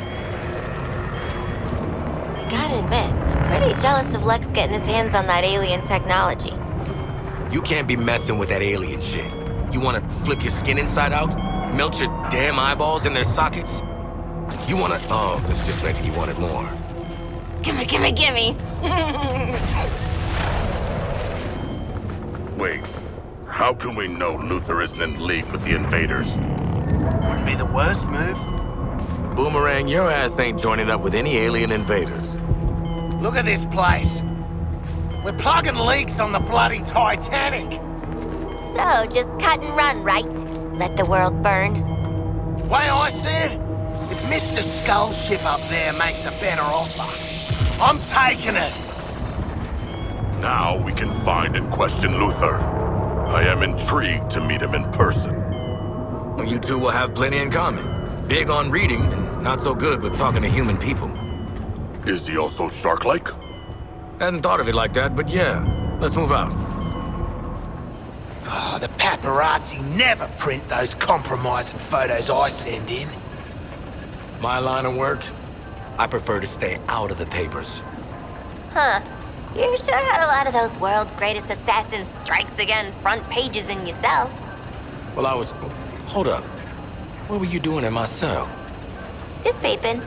I gotta admit, I'm pretty jealous of Lex getting his hands on that alien technology. You can't be messing with that alien shit. You wanna flip your skin inside out? Melt your damn eyeballs in their sockets? You wanna... Oh, it's just making you want it more. Gimme, gimme, gimme. Wait, how can we know Luthor isn't in league with the invaders? Wouldn't be the worst move. Boomerang, your ass ain't joining up with any alien invaders. Look at this place. We're plugging leaks on the bloody Titanic. So, just cut and run, right? Let the world burn. Way I see it, if Mr. Skull's ship up there makes a better offer, I'm taking it. Now we can find and question Luthor. I am intrigued to meet him in person. You two will have plenty in common. Big on reading, and not so good with talking to human people. Is he also shark-like? Hadn't thought of it like that, but yeah. Let's move out. Oh, the paparazzi never print those compromising photos I send in. My line of work, I prefer to stay out of the papers. Huh. You sure had a lot of those world's greatest assassin strikes again front pages in yourself. Well, I was... Hold up. What were you doing in my cell? Just peeping.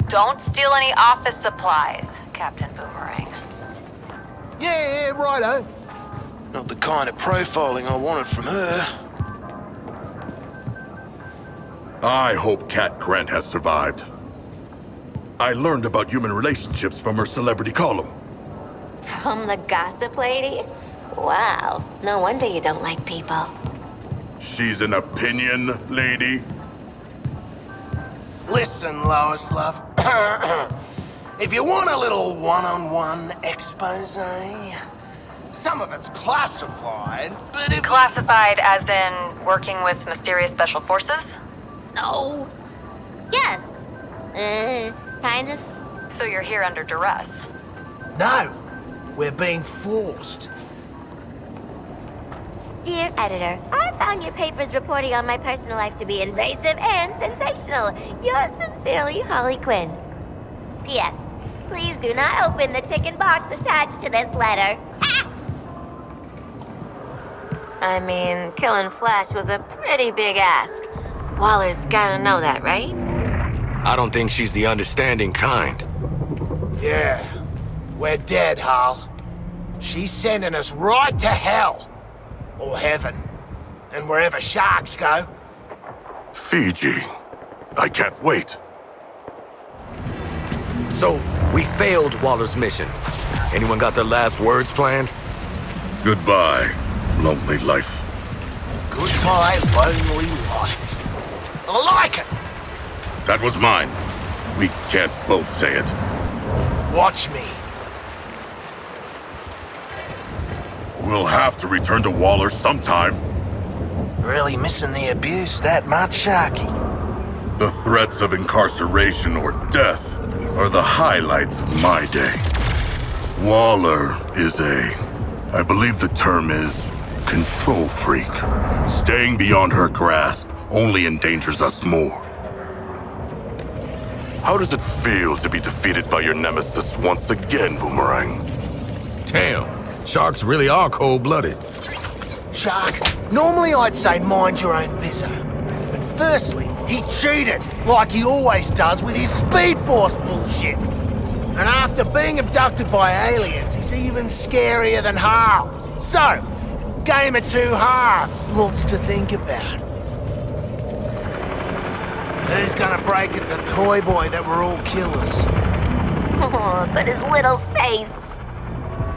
Don't steal any office supplies, Captain Boomerang. Yeah, righto. Not the kind of profiling I wanted from her. I hope Cat Grant has survived. I learned about human relationships from her celebrity column. From the gossip lady? Wow. No wonder you don't like people. She's an opinion lady. Listen, Lois, love. If you want a little one-on-one expose, some of it's classified, but if... Classified as in working with mysterious special forces? No. Yes. Kind of. So you're here under duress. No, we're being forced. Dear editor, I found your paper's reporting on my personal life to be invasive and sensational. Yours sincerely, Harley Quinn. P.S. Please do not open the ticking box attached to this letter. Ah! I mean, killing Flash was a pretty big ask. Waller's gotta know that, right? I don't think she's the understanding kind. Yeah, we're dead, Hal. She's sending us right to hell. Or heaven. And wherever sharks go. Fiji. I can't wait. So, we failed Waller's mission. Anyone got their last words planned? Goodbye, lonely life. Goodbye, lonely life. I like it. That was mine. We can't both say it. Watch me. We'll have to return to Waller sometime. Really missing the abuse that much, Sharky? The threats of incarceration or death are the highlights of my day. Waller is I believe the term is, control freak. Staying beyond her grasp only endangers us more. How does it feel to be defeated by your nemesis once again, Boomerang? Damn, sharks really are cold-blooded. Shark, normally I'd say mind your own bizzer. But firstly, he cheated, like he always does with his Speed Force bullshit. And after being abducted by aliens, he's even scarier than Hal. So, game of two halves, lots to think about. Who's gonna break it to Toy Boy that we're all killers? Oh, but his little face.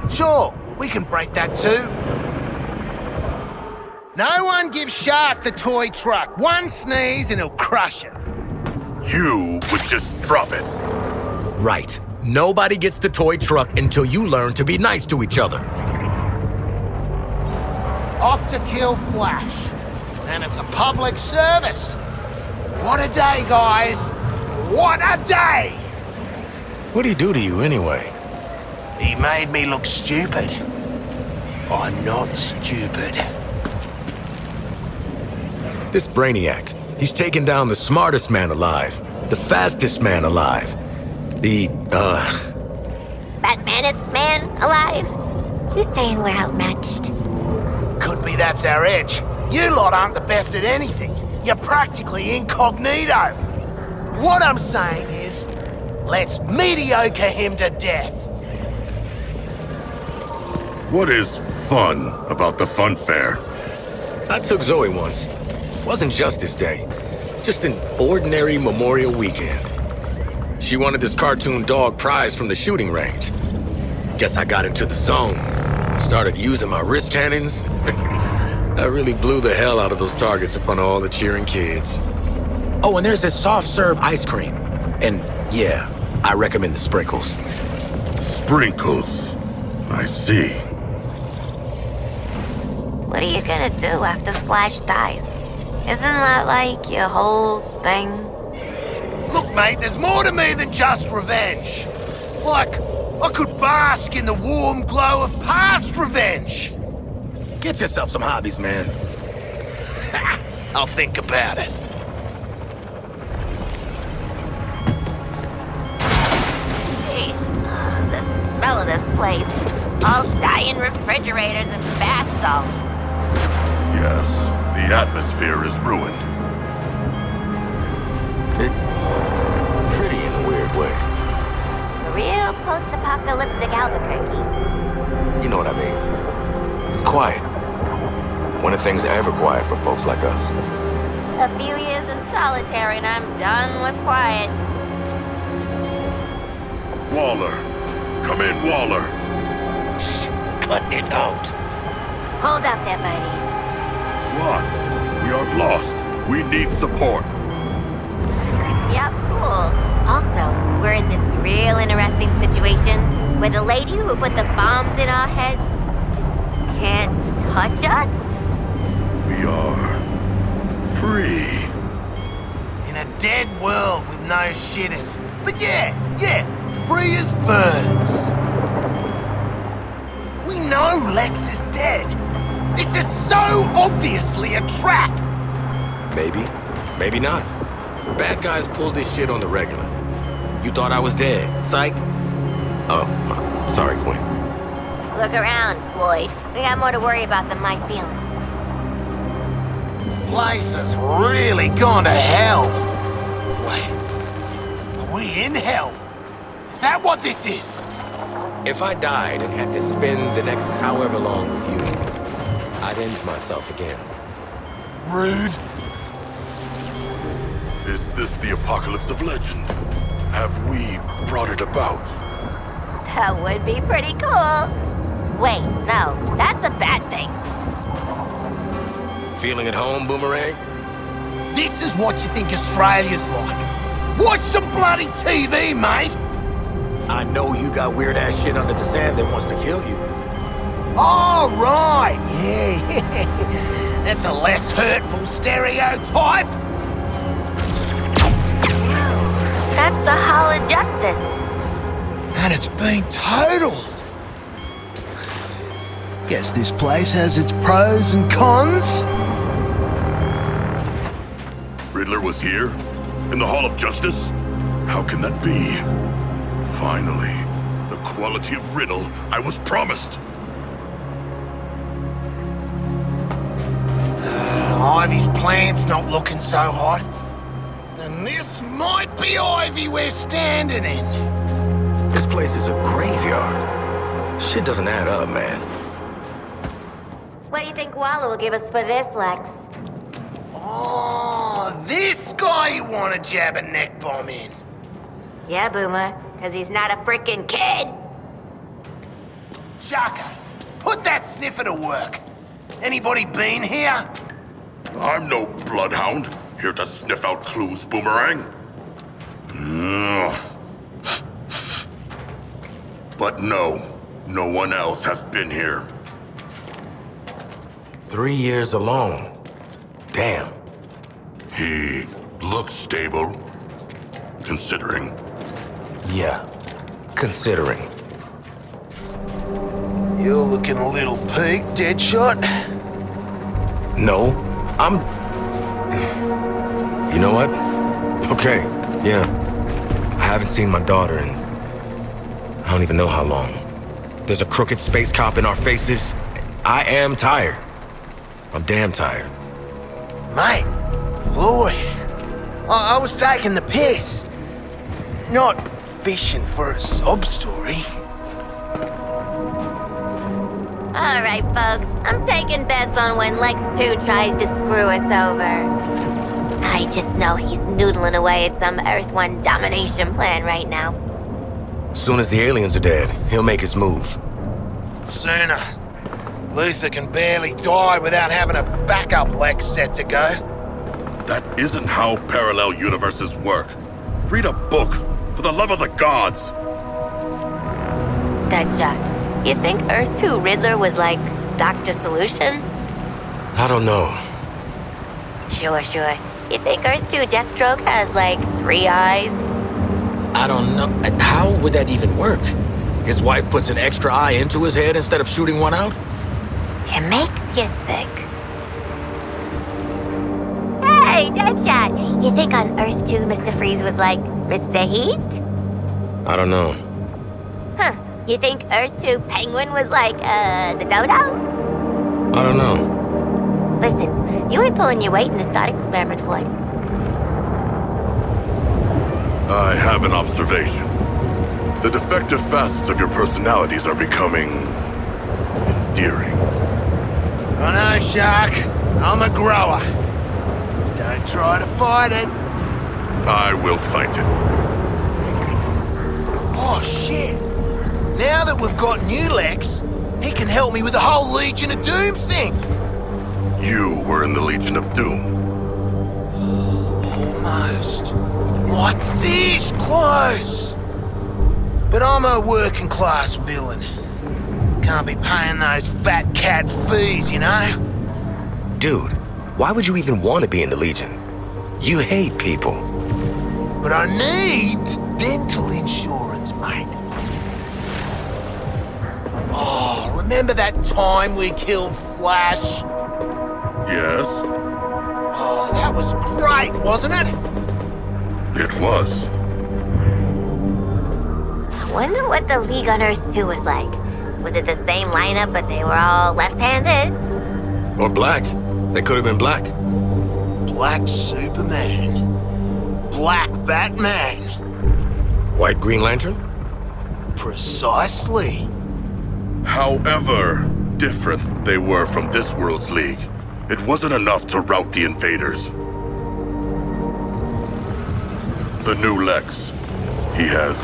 Sure, we can break that too. No one gives Shark the toy truck. One sneeze and he'll crush it. You would just drop it. Right. Nobody gets the toy truck until you learn to be nice to each other. Off to kill Flash. And it's a public service. What a day, guys. What a day! What'd he do to you anyway? He made me look stupid. I'm not stupid. This Brainiac, he's taken down the smartest man alive, the fastest man alive, the, Batmanest man alive? You saying we're outmatched? Could be that's our edge. You lot aren't the best at anything. You're practically incognito. What I'm saying is, let's mediocre him to death. What is fun about the fun fair? I took Zoe once. Wasn't Justice Day, just an ordinary Memorial Weekend. She wanted this cartoon dog prize from the shooting range. Guess I got into the zone, started using my wrist cannons. I really blew the hell out of those targets in front of all the cheering kids. Oh, and there's this soft serve ice cream. And yeah, I recommend the sprinkles. Sprinkles. I see. What are you gonna do after Flash dies? Isn't that like your whole thing? Look, mate, there's more to me than just revenge. Like, I could bask in the warm glow of past revenge. Get yourself some hobbies, man. I'll think about it. Sheesh. The smell of this place. All dying refrigerators and bath salts. Yes, the atmosphere is ruined. It's pretty in a weird way. A real post-apocalyptic Albuquerque. You know what I mean? It's quiet. When are things ever quiet for folks like us? A few years in solitary and I'm done with quiet. Waller. Come in, Waller. Cut it out. Hold up there, buddy. What? We are lost. We need support. Yep, cool. Also, we're in this real interesting situation where the lady who put the bombs in our heads can't touch us? We are free. In a dead world with no shitters. But yeah, free as birds. We know Lex is dead. This is so obviously a trap. Maybe. Maybe not. Bad guys pull this shit on the regular. You thought I was dead. Psych. Oh, sorry, Quinn. Look around, Floyd. We got more to worry about than my feelings. Place has really gone to hell. Wait, are we in hell? Is that what this is? If I died and had to spend the next however long with you, I'd end myself again. Rude. Is this the apocalypse of legend? Have we brought it about? That would be pretty cool. Wait, no, that's a bad thing. Feeling at home, Boomerang? This is what you think Australia's like. Watch some bloody TV, mate. I know you got weird-ass shit under the sand that wants to kill you. Oh, right, yeah. That's a less hurtful stereotype. That's the Hall of Justice. And it's been totaled. Guess this place has its pros and cons. Riddler was here? In the Hall of Justice? How can that be? Finally, the quality of riddle I was promised. Ivy's plant's not looking so hot. And this might be Ivy we're standing in. This place is a graveyard. Shit doesn't add up, man. What do you think Waller will give us for this, Lex? Oh, this guy you want to jab a neck bomb in. Yeah, Boomer, because he's not a freaking kid. Shaka, put that sniffer to work. Anybody been here? I'm no bloodhound, here to sniff out clues, Boomerang. But no one else has been here. 3 years alone. Damn. He looks stable, considering. Yeah, considering. You're looking a little peaked, Deadshot. No, I'm... You know what? Okay, yeah. I haven't seen my daughter in... I don't even know how long. There's a crooked space cop in our faces. I am tired. I'm damn tired. Mate, Floyd, I was taking the piss. Not fishing for a sob story. All right, folks. I'm taking bets on when Lex 2 tries to screw us over. I just know he's noodling away at some Earth 1 domination plan right now. Soon as the aliens are dead, he'll make his move. Sooner. Luthor can barely die without having a backup Lex set to go. That isn't how parallel universes work. Read a book, for the love of the gods. Deadshot, you think Earth 2 Riddler was like Dr. Solution? I don't know. Sure. You think Earth 2 Deathstroke has like 3 eyes? I don't know. How would that even work? His wife puts an extra eye into his head instead of shooting one out? It makes you think. Hey, Deadshot! You think on Earth 2 Mr. Freeze was like Mr. Heat? I don't know. Huh. You think Earth 2 Penguin was like, the Dodo? I don't know. Listen, you ain't pulling your weight in this thought experiment, Floyd. I have an observation. The defective facets of your personalities are becoming... endearing. I know, Shark. I'm a grower. Don't try to fight it. I will fight it. Oh, shit. Now that we've got new Lex, he can help me with the whole Legion of Doom thing. You were in the Legion of Doom. Almost. Like this close. But I'm a working class villain. Can't be paying those fat cat fees, you know? Dude, why would you even want to be in the Legion? You hate people. But I need dental insurance, mate. Oh, remember that time we killed Flash? Yes, Oh, that was great, wasn't it? it was. I wonder what the League on Earth 2 was like. Was it the same lineup, but they were all left-handed? Or black. They could have been black. Black Superman. Black Batman. White Green Lantern? Precisely. However different they were from this world's league, it wasn't enough to rout the invaders. The new Lex, he has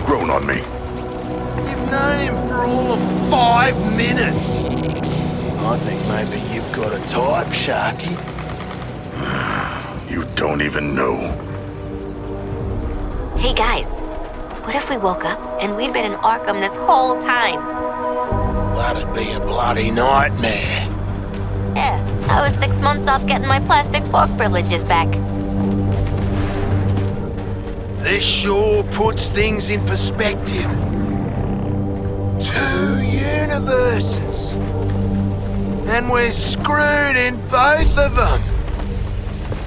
grown on me. You've known him for all of 5 minutes. I think maybe you've got a type, Sharky. You don't even know. Hey guys, what if we woke up and we'd been in Arkham this whole time? That'd be a bloody nightmare. Yeah, I was 6 months off getting my plastic fork privileges back. This sure puts things in perspective. 2 universes. And we're screwed in both of them.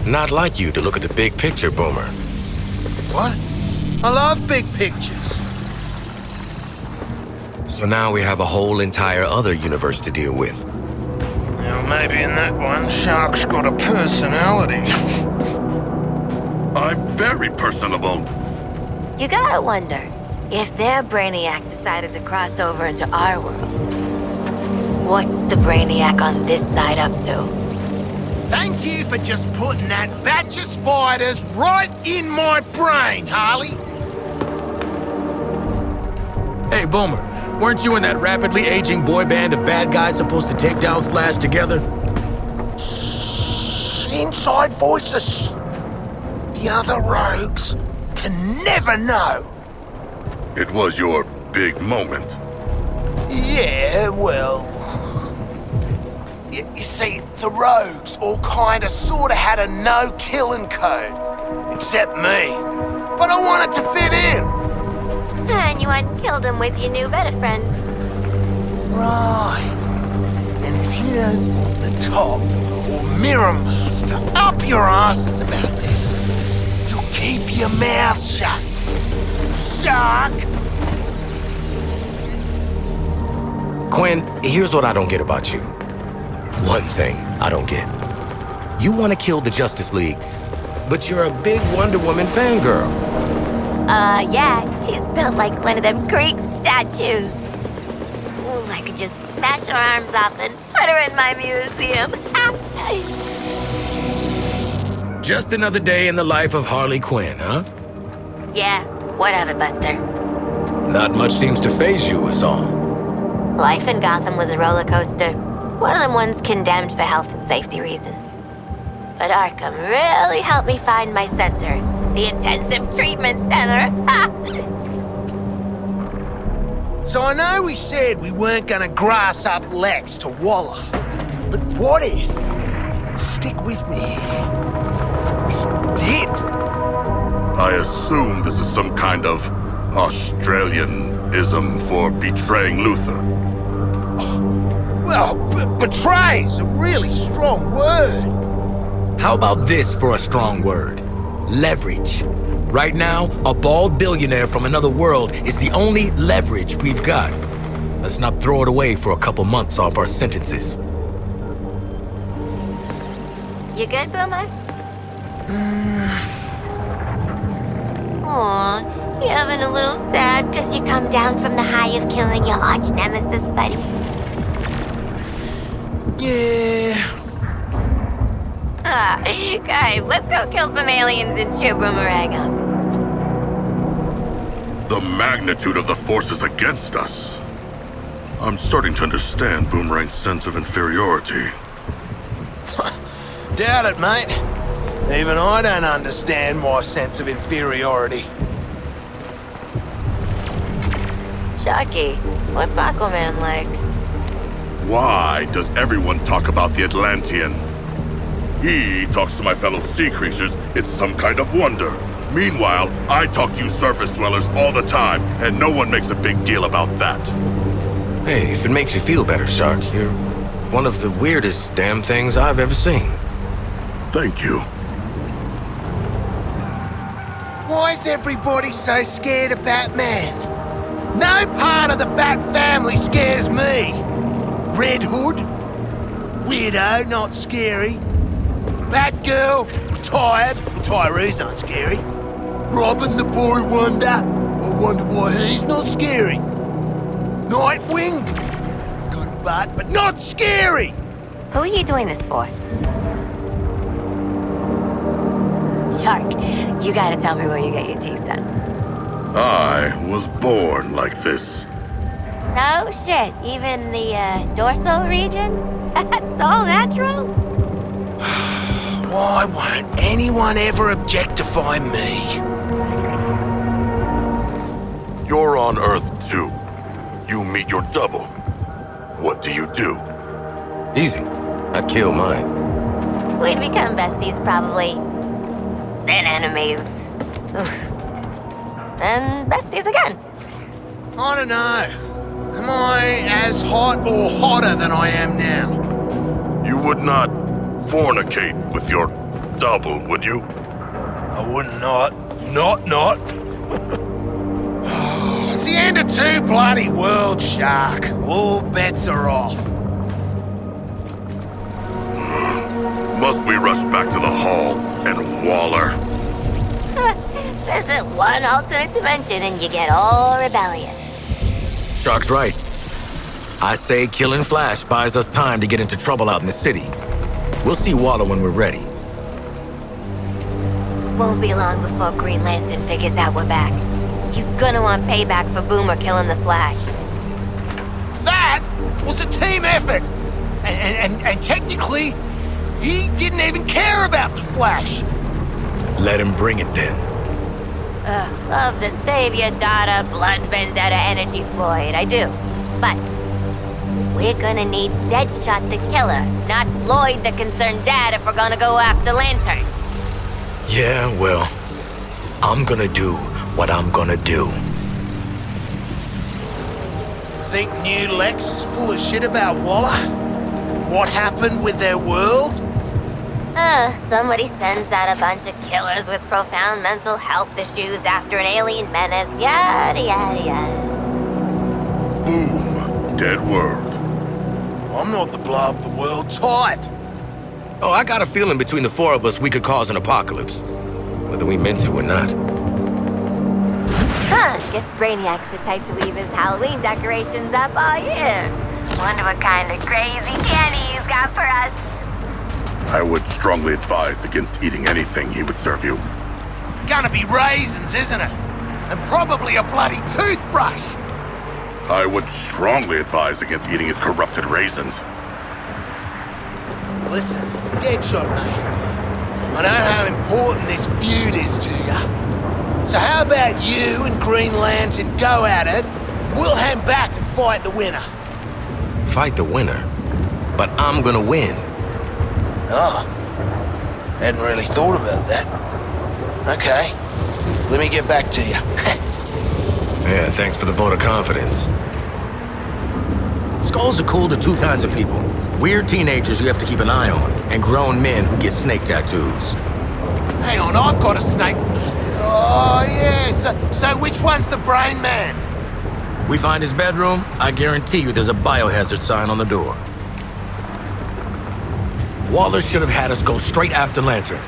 Not like you to look at the big picture, Boomer. What? I love big pictures. So now we have a whole entire other universe to deal with. Now, maybe in that one, Shark's got a personality. I'm very personable. You gotta wonder, if their Brainiac decided to cross over into our world, what's the Brainiac on this side up to? Thank you for just putting that batch of spiders right in my brain, Harley. Hey, Boomer, weren't you and that rapidly aging boy band of bad guys supposed to take down Flash together? Shh, inside voices. The other rogues can never know. It was your big moment. Yeah, well... You see, the rogues all kinda sorta had a no-killing code. Except me. But I wanted to fit in. And you unkilled him with your new better friends. Right. And if you don't want the top or Mirror Master up your asses about this, you'll keep your mouth shut. Shark! Quinn, here's what I don't get about you. One thing I don't get. You want to kill the Justice League, but you're a big Wonder Woman fangirl. Yeah, she's built like one of them Greek statues. Ooh, I could just smash her arms off and put her in my museum. Just another day in the life of Harley Quinn, huh? Yeah, whatever, Buster. Not much seems to faze you, is all. Life in Gotham was a roller coaster. One of them ones condemned for health and safety reasons. But Arkham really helped me find my center. The Intensive Treatment Center. So I know we said we weren't gonna grass up Lex to Waller. But what if, and stick with me here, we did? I assume this is some kind of Australian-ism for betraying Luthor. Well, betray's a really strong word. How about this for a strong word? Leverage. Right now, a bald billionaire from another world is the only leverage we've got. Let's not throw it away for a couple months off our sentences. You good, Boomer? Aw, you having a little sad because you come down from the high of killing your arch nemesis, buddy? Yeah. Guys, let's go kill some aliens and cheer Boomerang up. The magnitude of the forces against us. I'm starting to understand Boomerang's sense of inferiority. Doubt it, mate. Even I don't understand my sense of inferiority. Sharky, what's Aquaman like? Why does everyone talk about the Atlantean? He talks to my fellow sea creatures, it's some kind of wonder. Meanwhile, I talk to you surface dwellers all the time, and no one makes a big deal about that. Hey, if it makes you feel better, Shark, you're one of the weirdest damn things I've ever seen. Thank you. Why is everybody so scared of Batman? No part of the Bat family scares me. Red Hood? Weirdo, not scary. Batgirl? Retired. Retirees aren't scary. Robin the Boy Wonder? I wonder why he's not scary. Nightwing? Good butt, but not scary! Who are you doing this for? Shark, you gotta tell me where you get your teeth done. I was born like this. No shit, even the dorsal region? That's all natural? Why won't anyone ever objectify me? You're on Earth too. You meet your double. What do you do? Easy. I'd kill mine. We'd become besties, probably. Then enemies. Oof. Then besties again. I don't know. Am I as hot or hotter than I am now? You would not fornicate with your double, would you? I would not. Not. It's the end of two bloody worlds, Shark. All bets are off. Must we rush back to the hall and Waller? Visit one alternate dimension and you get all rebellious. Shark's right. I say killing Flash buys us time to get into trouble out in the city. We'll see Waller when we're ready. Won't be long before Green Lantern figures out we're back. He's gonna want payback for Boomer killing the Flash. That was a team effort. And technically, he didn't even care about the Flash. Let him bring it then. Ugh, love the save your daughter, blood vendetta energy, Floyd. I do. But We're gonna need Deadshot the killer, not Floyd the concerned dad if we're gonna go after Lantern. Yeah, well, I'm gonna do what I'm gonna do. Think new Lex is full of shit about Waller? What happened with their world? Somebody sends out a bunch of killers with profound mental health issues after an alien menace, yada yada yada. Boom. Dead world. I'm not the blow up the world type. Oh, I got a feeling between the four of us we could cause an apocalypse. Whether we meant to or not. Guess Brainiac's the type to leave his Halloween decorations up all year. Wonder what kind of crazy candy he's got for us. I would strongly advise against eating anything he would serve you. Gonna be raisins, isn't it? And probably a bloody toothbrush. I would strongly advise against eating his corrupted raisins. Listen, Deadshot, mate. I know how important this feud is to you. So how about you and Green Lantern go at it, we'll hang back and fight the winner. Fight the winner? But I'm gonna win. Oh, hadn't really thought about that. Okay, let me get back to you. Yeah, thanks for the vote of confidence. Skulls are cool to two kinds of people. Weird teenagers you have to keep an eye on, and grown men who get snake tattoos. Hang on, I've got a snake. Oh, yeah, so which one's the brain man? We find his bedroom, I guarantee you there's a biohazard sign on the door. Waller should have had us go straight after Lantern.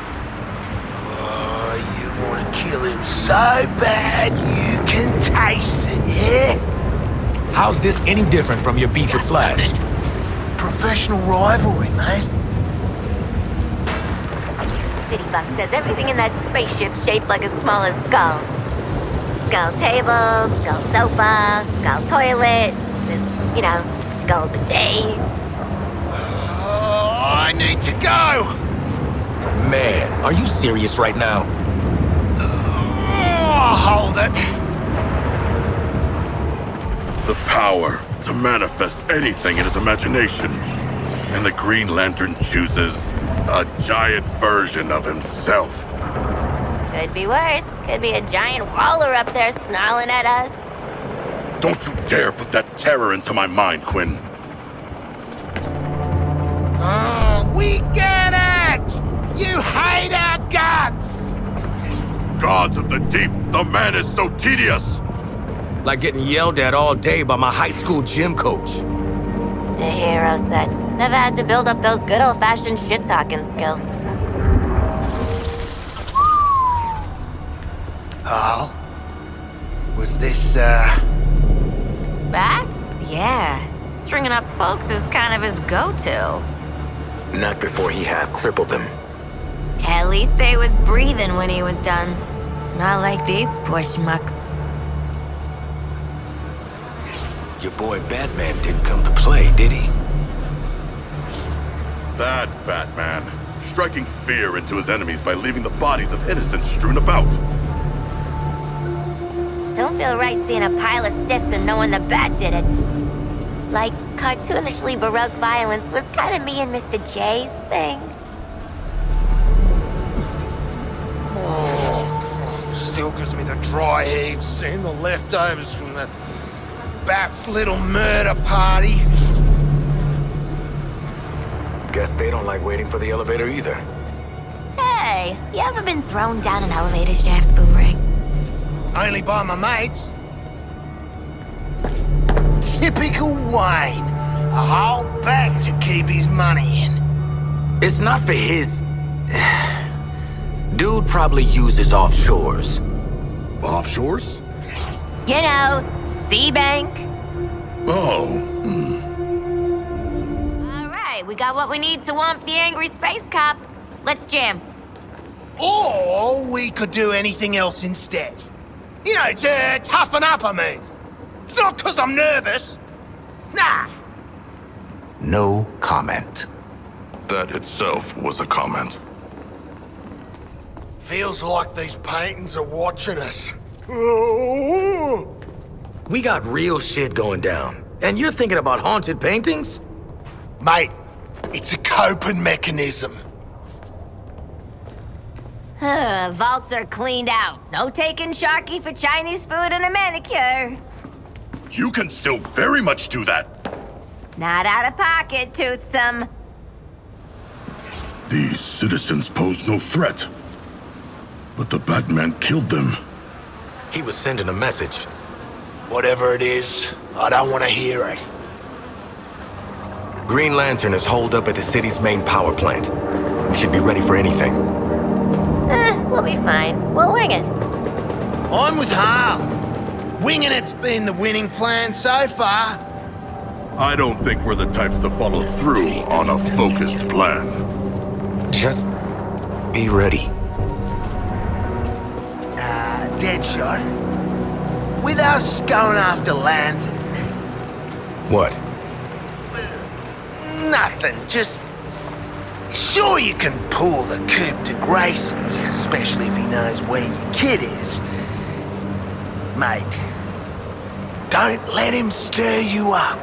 Oh, you want to kill him so bad you can taste it, yeah? How's this any different from your beef with Flash? Professional rivalry, mate. Buck says everything in that spaceship's shaped like a smaller skull. Skull table, skull sofa, skull toilet, this, skull bidet. Oh, I need to go! Man, are you serious right now? Oh, hold it. The power to manifest anything in his imagination. And the Green Lantern chooses a giant version of himself. Could be worse. Could be a giant Waller up there snarling at us. Don't you dare put that terror into my mind, Quinn. Oh, we get it! You hate our guts! Gods of the deep, the man is so tedious! Like getting yelled at all day by my high school gym coach. The hero said, never had to build up those good old-fashioned shit-talking skills. Oh? Was this, Bats? Yeah. Stringing up folks is kind of his go-to. Not before he half crippled them. At least they was breathing when he was done. Not like these poor schmucks. Your boy Batman didn't come to play, did he? That Batman, striking fear into his enemies by leaving the bodies of innocents strewn about. Don't feel right seeing a pile of stiffs and knowing the Bat did it. Like, cartoonishly baroque violence was kind of me and Mr. J's thing. oh, still gives me the dry heaves seeing the leftovers from the Bat's little murder party. Guess they don't like waiting for the elevator either. Hey, you ever been thrown down an elevator shaft, Boomerang? Only by my mates. Typical Wayne. A whole bag to keep his money in. It's not for his... Dude probably uses offshores. Offshores? You know, Sea Bank. Oh, All right, we got what we need to womp the angry space cop. Let's jam. Or we could do anything else instead. You know, to toughen up, I mean. It's not because I'm nervous. Nah. No comment. that itself was a comment. Feels like these paintings are watching us. We got real shit going down. And you're thinking about haunted paintings? Mate, it's a coping mechanism. Vaults are cleaned out. No taking Sharky for Chinese food and a manicure. You can still very much do that. Not out of pocket, Toothsome. These citizens pose no threat. But the Batman killed them. He was sending a message. Whatever it is, I don't want to hear it. Green Lantern is holed up at the city's main power plant. We should be ready for anything. We'll be fine. We'll wing it. I'm with Harl. Winging it's been the winning plan so far. I don't think we're the types to follow through on a focused plan. Just be ready. Deadshot. With us going after Lantern. What? Nothing, just... Sure you can pull the coup de grace, especially if he knows where your kid is. Mate, don't let him stir you up.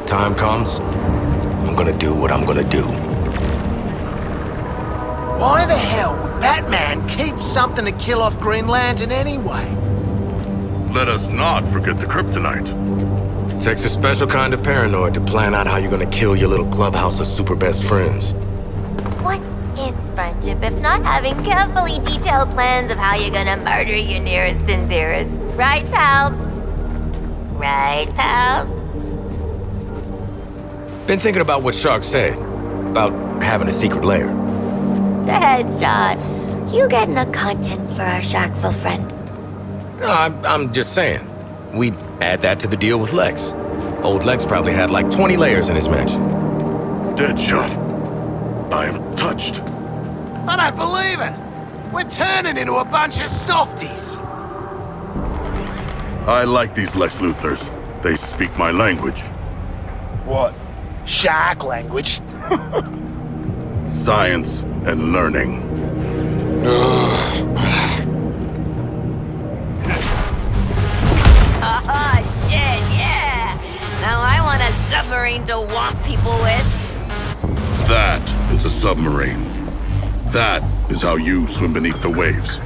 Time comes, I'm gonna do what I'm gonna do. Why the hell would Batman keep something to kill off Green Lantern anyway? Let us not forget the kryptonite. Takes a special kind of paranoid to plan out how you're gonna kill your little clubhouse of super best friends. What is friendship if not having carefully detailed plans of how you're gonna murder your nearest and dearest? Right, pals? Right, pals? Been thinking about what Shark said, about having a secret lair. Deadshot, you getting a conscience for our sharkful friend? No, I'm just saying. We'd add that to the deal with Lex. Old Lex probably had like 20 layers in his mansion. Deadshot. I am touched. I don't believe it. We're turning into a bunch of softies. I like these Lex Luthors. They speak my language. What? Shark language? Science and learning. Oh, shit, yeah! Now I want a submarine to whomp people with. That is a submarine. That is how you swim beneath the waves.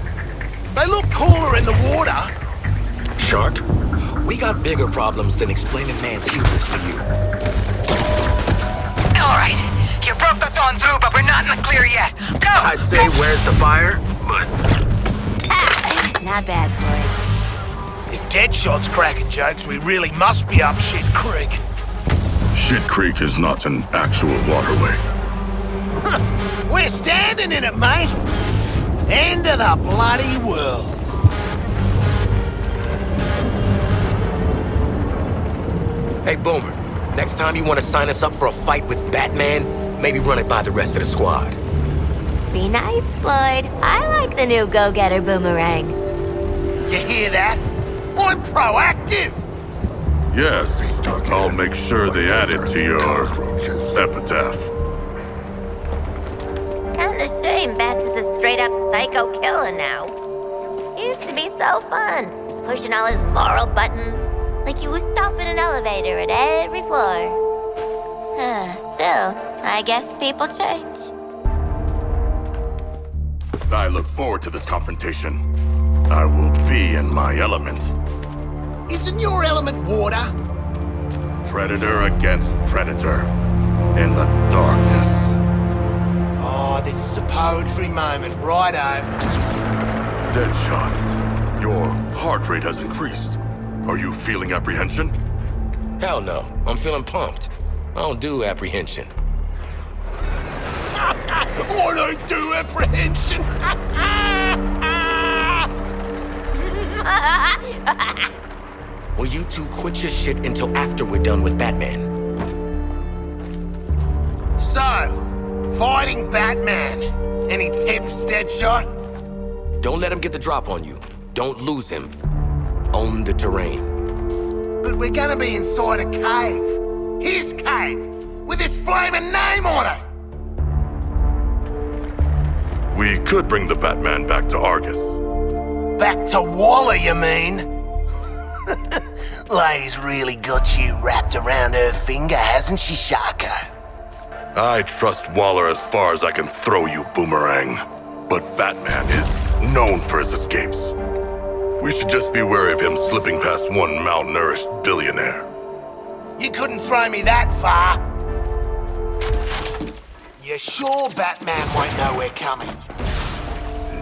They look cooler in the water. Shark, we got bigger problems than explaining man's hubris to you. All right, you broke us on through, but we're not in the clear yet. Go! I'd say where's the fire, but... Not bad, Floyd. If Deadshot's cracking jokes, we really must be up shit creek. Shit Creek is not an actual waterway. We're standing in it, mate. End of the bloody world. Hey, Boomer, next time you want to sign us up for a fight with Batman, maybe run it by the rest of the squad. Be nice, Floyd. I like the new go-getter Boomerang. You hear that? I'm proactive. Yes, I'll make sure they add it to your epitaph. Kinda shame Bats is a straight-up psycho killer now. Used to be so fun, pushing all his moral buttons, like he was stopping an elevator at every floor. Still, I guess people change. I look forward to this confrontation. I will be in my element. Isn't your element water? Predator against predator. In the darkness. Oh, this is a poetry moment, righto. Deadshot, your heart rate has increased. Are you feeling apprehension? Hell no, I'm feeling pumped. I don't do apprehension. I don't do apprehension. Will you two quit your shit until after we're done with Batman? So, fighting Batman. Any tips, Deadshot? Don't let him get the drop on you. Don't lose him. Own the terrain. But we're gonna be inside a cave. His cave, with his flaming name on it. We could bring the Batman back to Argus. Back to Walla, you mean? Lady's really got you wrapped around her finger, hasn't she, Sharko? I trust Waller as far as I can throw you, Boomerang. But Batman is known for his escapes. We should just be wary of him slipping past one malnourished billionaire. You couldn't throw me that far. You sure Batman won't know we're coming?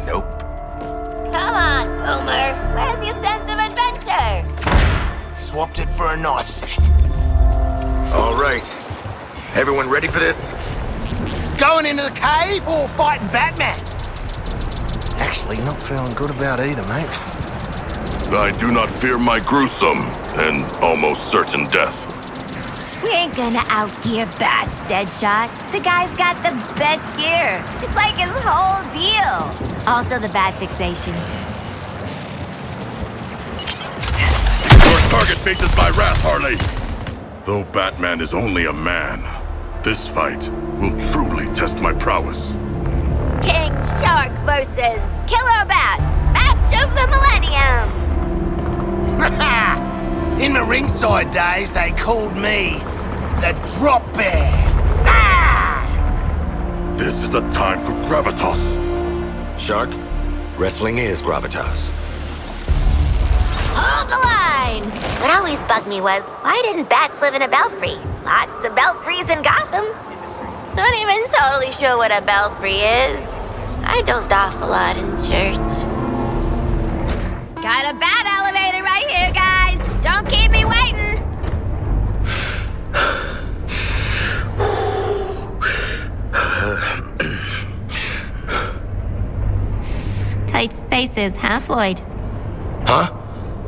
Nope. Come on, Boomer. Where's your sense of adventure? Swapped it for a knife set. All right. Everyone ready for this? Going into the cave or fighting Batman? Actually, not feeling good about either, mate. I do not fear my gruesome and almost certain death. We ain't gonna outgear Bats, Deadshot. The guy's got the best gear. It's like his whole deal. Also the bat fixation. Your target faces my wrath, Harley. Though Batman is only a man, this fight will truly test my prowess. King Shark versus Killer Bat. Match of the Millennium. In the ringside days, they called me the Drop Bear. Ah! This is a time for gravitas. Shark, wrestling is gravitas. Hold the line! What always bugged me was, why didn't bats live in a belfry? Lots of belfries in Gotham. Not even totally sure what a belfry is. I dozed off a lot in church. Got a bat elevator right here, guys. Don't keep me waiting. Tight spaces, huh, Floyd? Huh?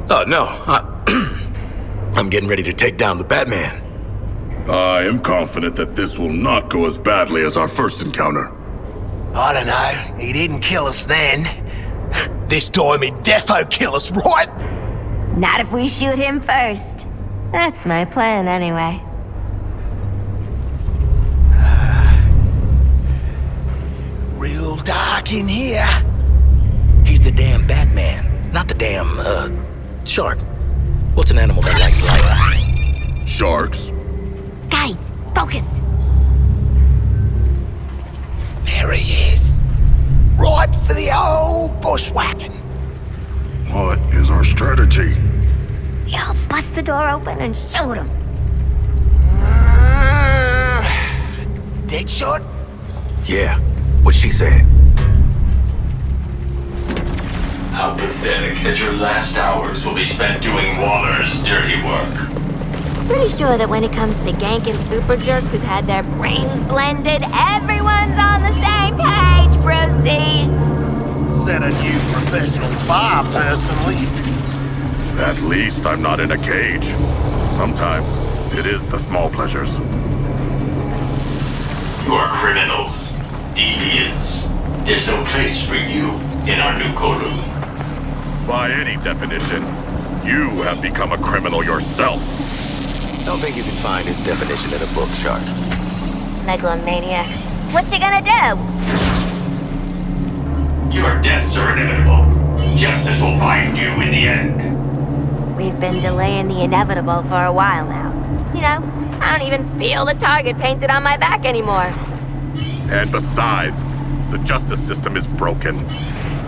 Oh, no. I'm getting ready to take down the Batman. I am confident that this will not go as badly as our first encounter. I don't know. He didn't kill us then. This time he'd defo kill us, right? Not if we shoot him first. That's my plan, anyway. Real dark in here. He's the damn Batman, not the damn, shark. What's an animal that likes light? Sharks? Guys, focus. There he is. Right for the old bushwhacking. What is our strategy? Yo, bust the door open and shoot him. Deadshot? Yeah, what she said. How pathetic that your last hours will be spent doing Waller's dirty work. Pretty sure that when it comes to ganking super jerks who've had their brains blended, everyone's on the same page, Brucey. Set a new professional bar, personally. At least I'm not in a cage. Sometimes it is the small pleasures. You are criminals, deviants. There's no place for you in our new courtroom. By any definition, you have become a criminal yourself. Don't think you can find his definition in a book, Shark. Megalomaniacs. What you gonna do? Your deaths are inevitable. Justice will find you in the end. We've been delaying the inevitable for a while now. You know, I don't even feel the target painted on my back anymore. And besides, the justice system is broken.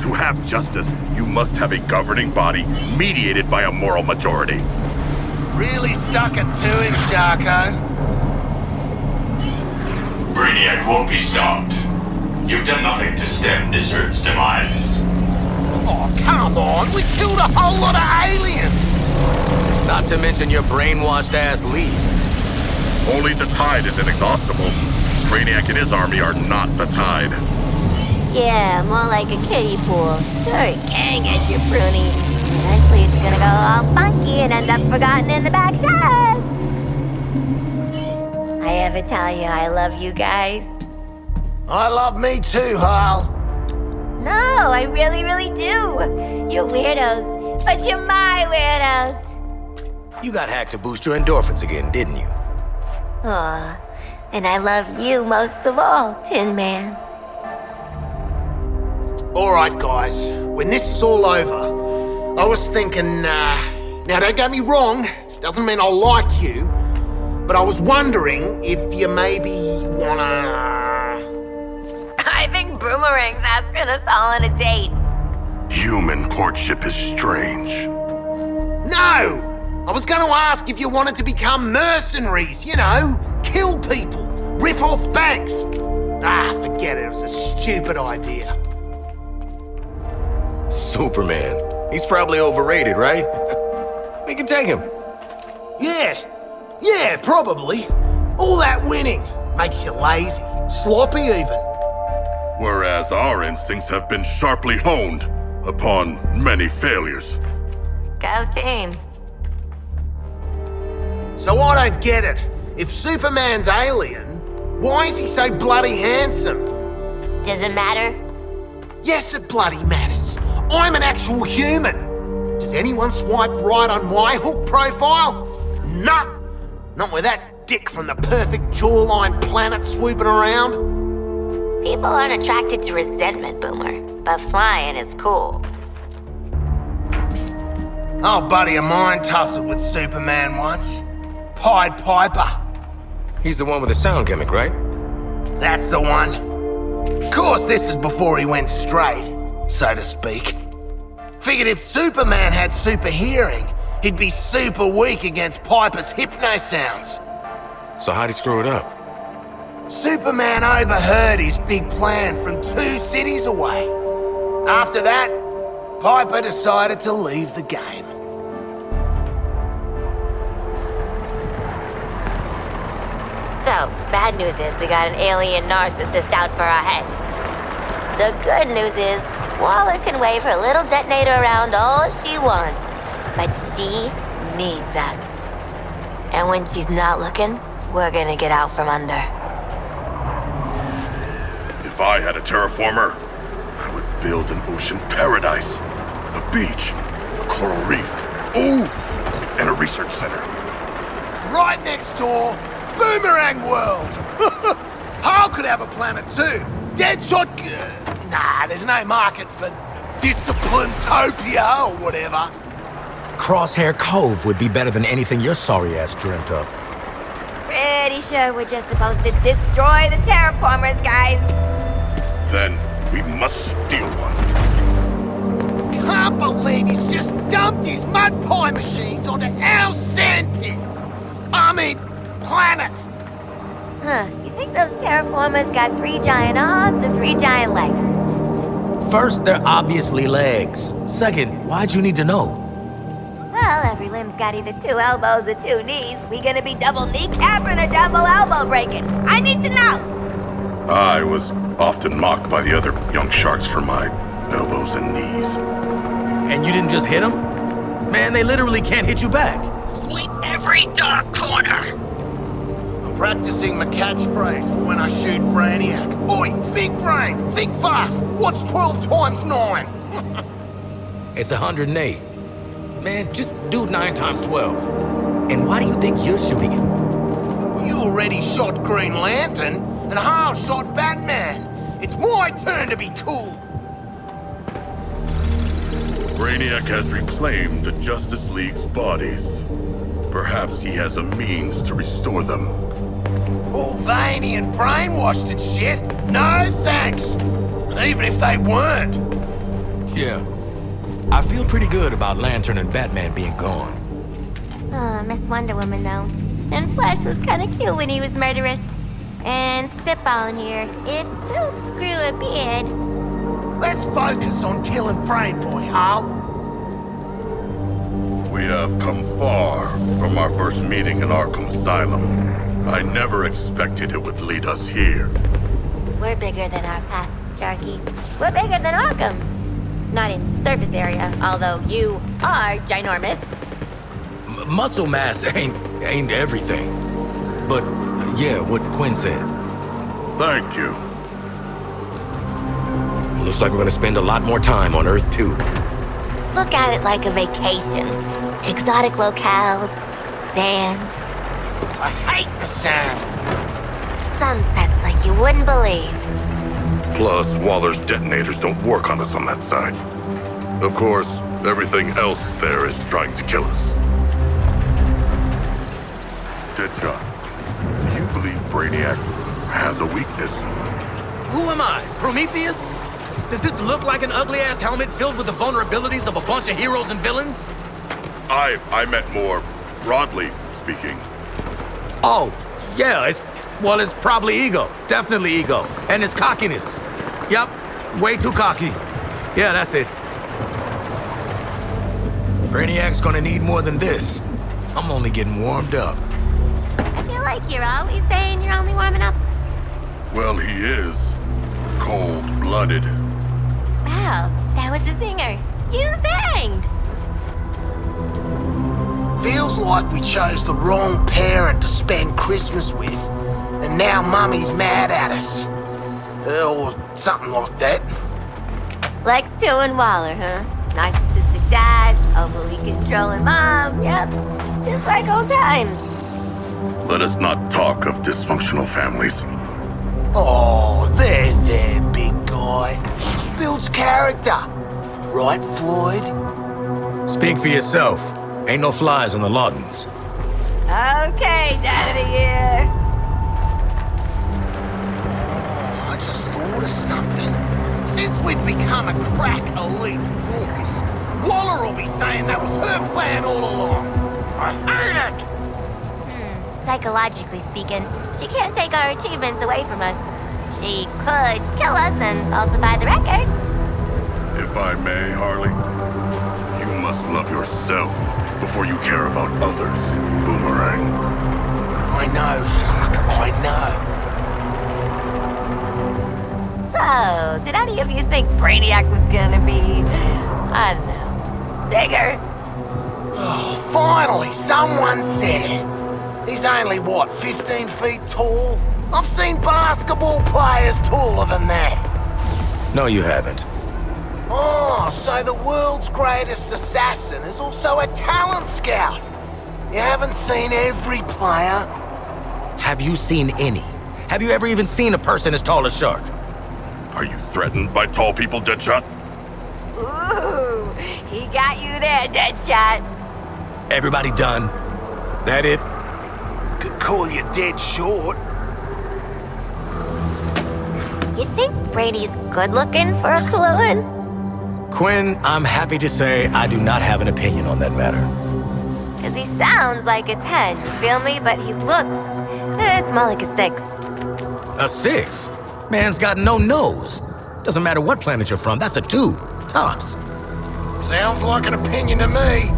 To have justice, you must have a governing body mediated by a moral majority. Really stuck it to him, Sharko. Brainiac won't be stopped. You've done nothing to stem this Earth's demise. Oh, come on. We killed a whole lot of aliens. Not to mention your brainwashed ass lead. Only the tide is inexhaustible. Brainiac and his army are not the tide. Yeah, more like a kiddie pool. Sure, it can get you pruny. Eventually it's gonna go all funky and end up forgotten in the back shed. I ever tell you I love you guys? I love me too, Hal. No, I really, really do. You're weirdos, but you're my weirdos. You got hacked to boost your endorphins again, didn't you? Aw, and I love you most of all, Tin Man. All right, guys. When this is all over, I was thinking, now Now, don't get me wrong, doesn't mean I like you, but I was wondering if you maybe wanna... I think Boomerang's asking us all on a date. Human courtship is strange. No! I was gonna ask if you wanted to become mercenaries, you know, kill people, rip off banks. Ah, forget it, it was a stupid idea. Superman. He's probably overrated, right? We can take him. Yeah, probably. All that winning makes you lazy, sloppy even. Whereas our instincts have been sharply honed upon many failures. Go team. So I don't get it. If Superman's alien, why is he so bloody handsome? Does it matter? Yes, it bloody matters. I'm an actual human. Does anyone swipe right on my hook profile? Nah. Not with that dick from the perfect jawline planet swooping around. People aren't attracted to resentment, Boomer, but flying is cool. Oh, buddy of mine tussled with Superman once. Pied Piper. He's the one with the sound gimmick, right? That's the one. Of course, this is before he went straight, so to speak. Figured if Superman had super hearing, he'd be super weak against Piper's hypno sounds. So how'd he screw it up? Superman overheard his big plan from 2 cities away. After that, Piper decided to leave the game. So, bad news is we got an alien narcissist out for our heads. The good news is Waller can wave her little detonator around all she wants, but she needs us. And when she's not looking, we're gonna get out from under. If I had a terraformer, I would build an ocean paradise. A beach, a coral reef, ooh, and a research center. Right next door, Boomerang World! Harl could have a planet too. Deadshot... Nah, there's no market for Discipline-topia or whatever. Crosshair Cove would be better than anything your sorry ass dreamt up. Pretty sure we're just supposed to destroy the terraformers, guys. Then we must steal one. Can't believe he's just dumped his mud pie machines onto our sandpit. I mean, planet. Huh, you think those terraformers got 3 giant arms and 3 giant legs? First, they're obviously legs. Second, why'd you need to know? Well, every limb's got either 2 elbows or 2 knees. We gonna be double kneecapping or double elbow breaking? I need to know! I was often mocked by the other young sharks for my elbows and knees. And you didn't just hit them? Man, they literally can't hit you back. Sweep every dark corner. I'm practicing my catchphrase for when I shoot Brainiac. Oi, big brain, think fast. What's 12 times 9? It's 108. Man, just do 9 times 12. And why do you think you're shooting him? You already shot Green Lantern, and Harl shot Batman. It's my turn to be cool. Brainiac has reclaimed the Justice League's bodies. Perhaps he has a means to restore them. All veiny and brainwashed and shit. No thanks. And even if they weren't. Yeah. I feel pretty good about Lantern and Batman being gone. Oh, Miss Wonder Woman, though. And Flash was kinda cute when he was murderous. And spitballing here, if Soups grew a beard... Let's focus on killing Brain Boy, Harl. We have come far from our first meeting in Arkham Asylum. I never expected it would lead us here. We're bigger than our past, Sharky. We're bigger than Arkham. Not in surface area, although you are ginormous. Muscle mass ain't everything. But, yeah, what Quinn said. Thank you. Looks like we're gonna spend a lot more time on Earth, too. Look at it like a vacation. Exotic locales, sand, I hate the sand. sunsets like you wouldn't believe. Plus, Waller's detonators don't work on us on that side. Of course, everything else there is trying to kill us. Deadshot, do you believe Brainiac has a weakness? Who am I? Prometheus? Does this look like an ugly-ass helmet filled with the vulnerabilities of a bunch of heroes and villains? I meant more broadly speaking. Oh, yeah, it's probably ego. Definitely ego. And it's cockiness. Yep, way too cocky. Yeah, that's it. Brainiac's gonna need more than this. I'm only getting warmed up. I feel like you're always saying you're only warming up. Well, he is. Cold-blooded. Wow, that was the singer. You sang! Feels like we chose the wrong parent to spend Christmas with, and now Mummy's mad at us. Or something like that. Lex 2 and Waller, huh? Narcissistic dad, overly controlling mom, yep. Just like old times. Let us not talk of dysfunctional families. Oh, there, big guy. Builds character. Right, Floyd? Speak for yourself. Ain't no flies on the Lawtons. Okay, Dad of the Year. I just thought of something. Since we've become a crack elite force, Waller will be saying that was her plan all along. I hate it! Psychologically speaking, she can't take our achievements away from us. She could kill us and falsify the records. If I may, Harley, you must love yourself before you care about others, Boomerang. I know, Shark, I know. So, did any of you think Brainiac was gonna be, I don't know, bigger? Oh, finally, someone said it. He's only, what, 15 feet tall? I've seen basketball players taller than that. No, you haven't. Oh, so the world's greatest assassin is also a talent scout. You haven't seen every player? Have you seen any? Have you ever even seen a person as tall as Shark? Are you threatened by tall people, Deadshot? Ooh, he got you there, Deadshot. Everybody done? That it? Could call you dead short. You think Brady's good looking for a Coloan? Quinn, I'm happy to say I do not have an opinion on that matter. Cause he sounds like a 10, you feel me? But he looks, it's more like a 6. A 6? Man's got no nose. Doesn't matter what planet you're from, that's a 2. Tops. Sounds like an opinion to me.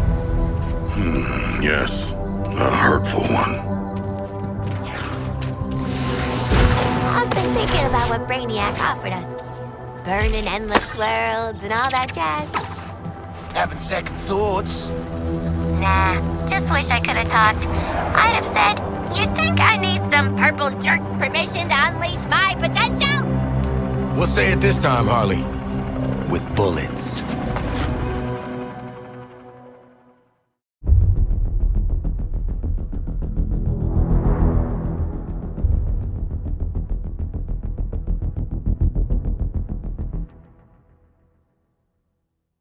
Yes. A hurtful one. I've been thinking about what Brainiac offered us. Burning endless worlds and all that jazz. Having second thoughts. Nah, just wish I could have talked. I'd have said, you think I need some purple jerk's permission to unleash my potential? We'll say it this time, Harley. With bullets.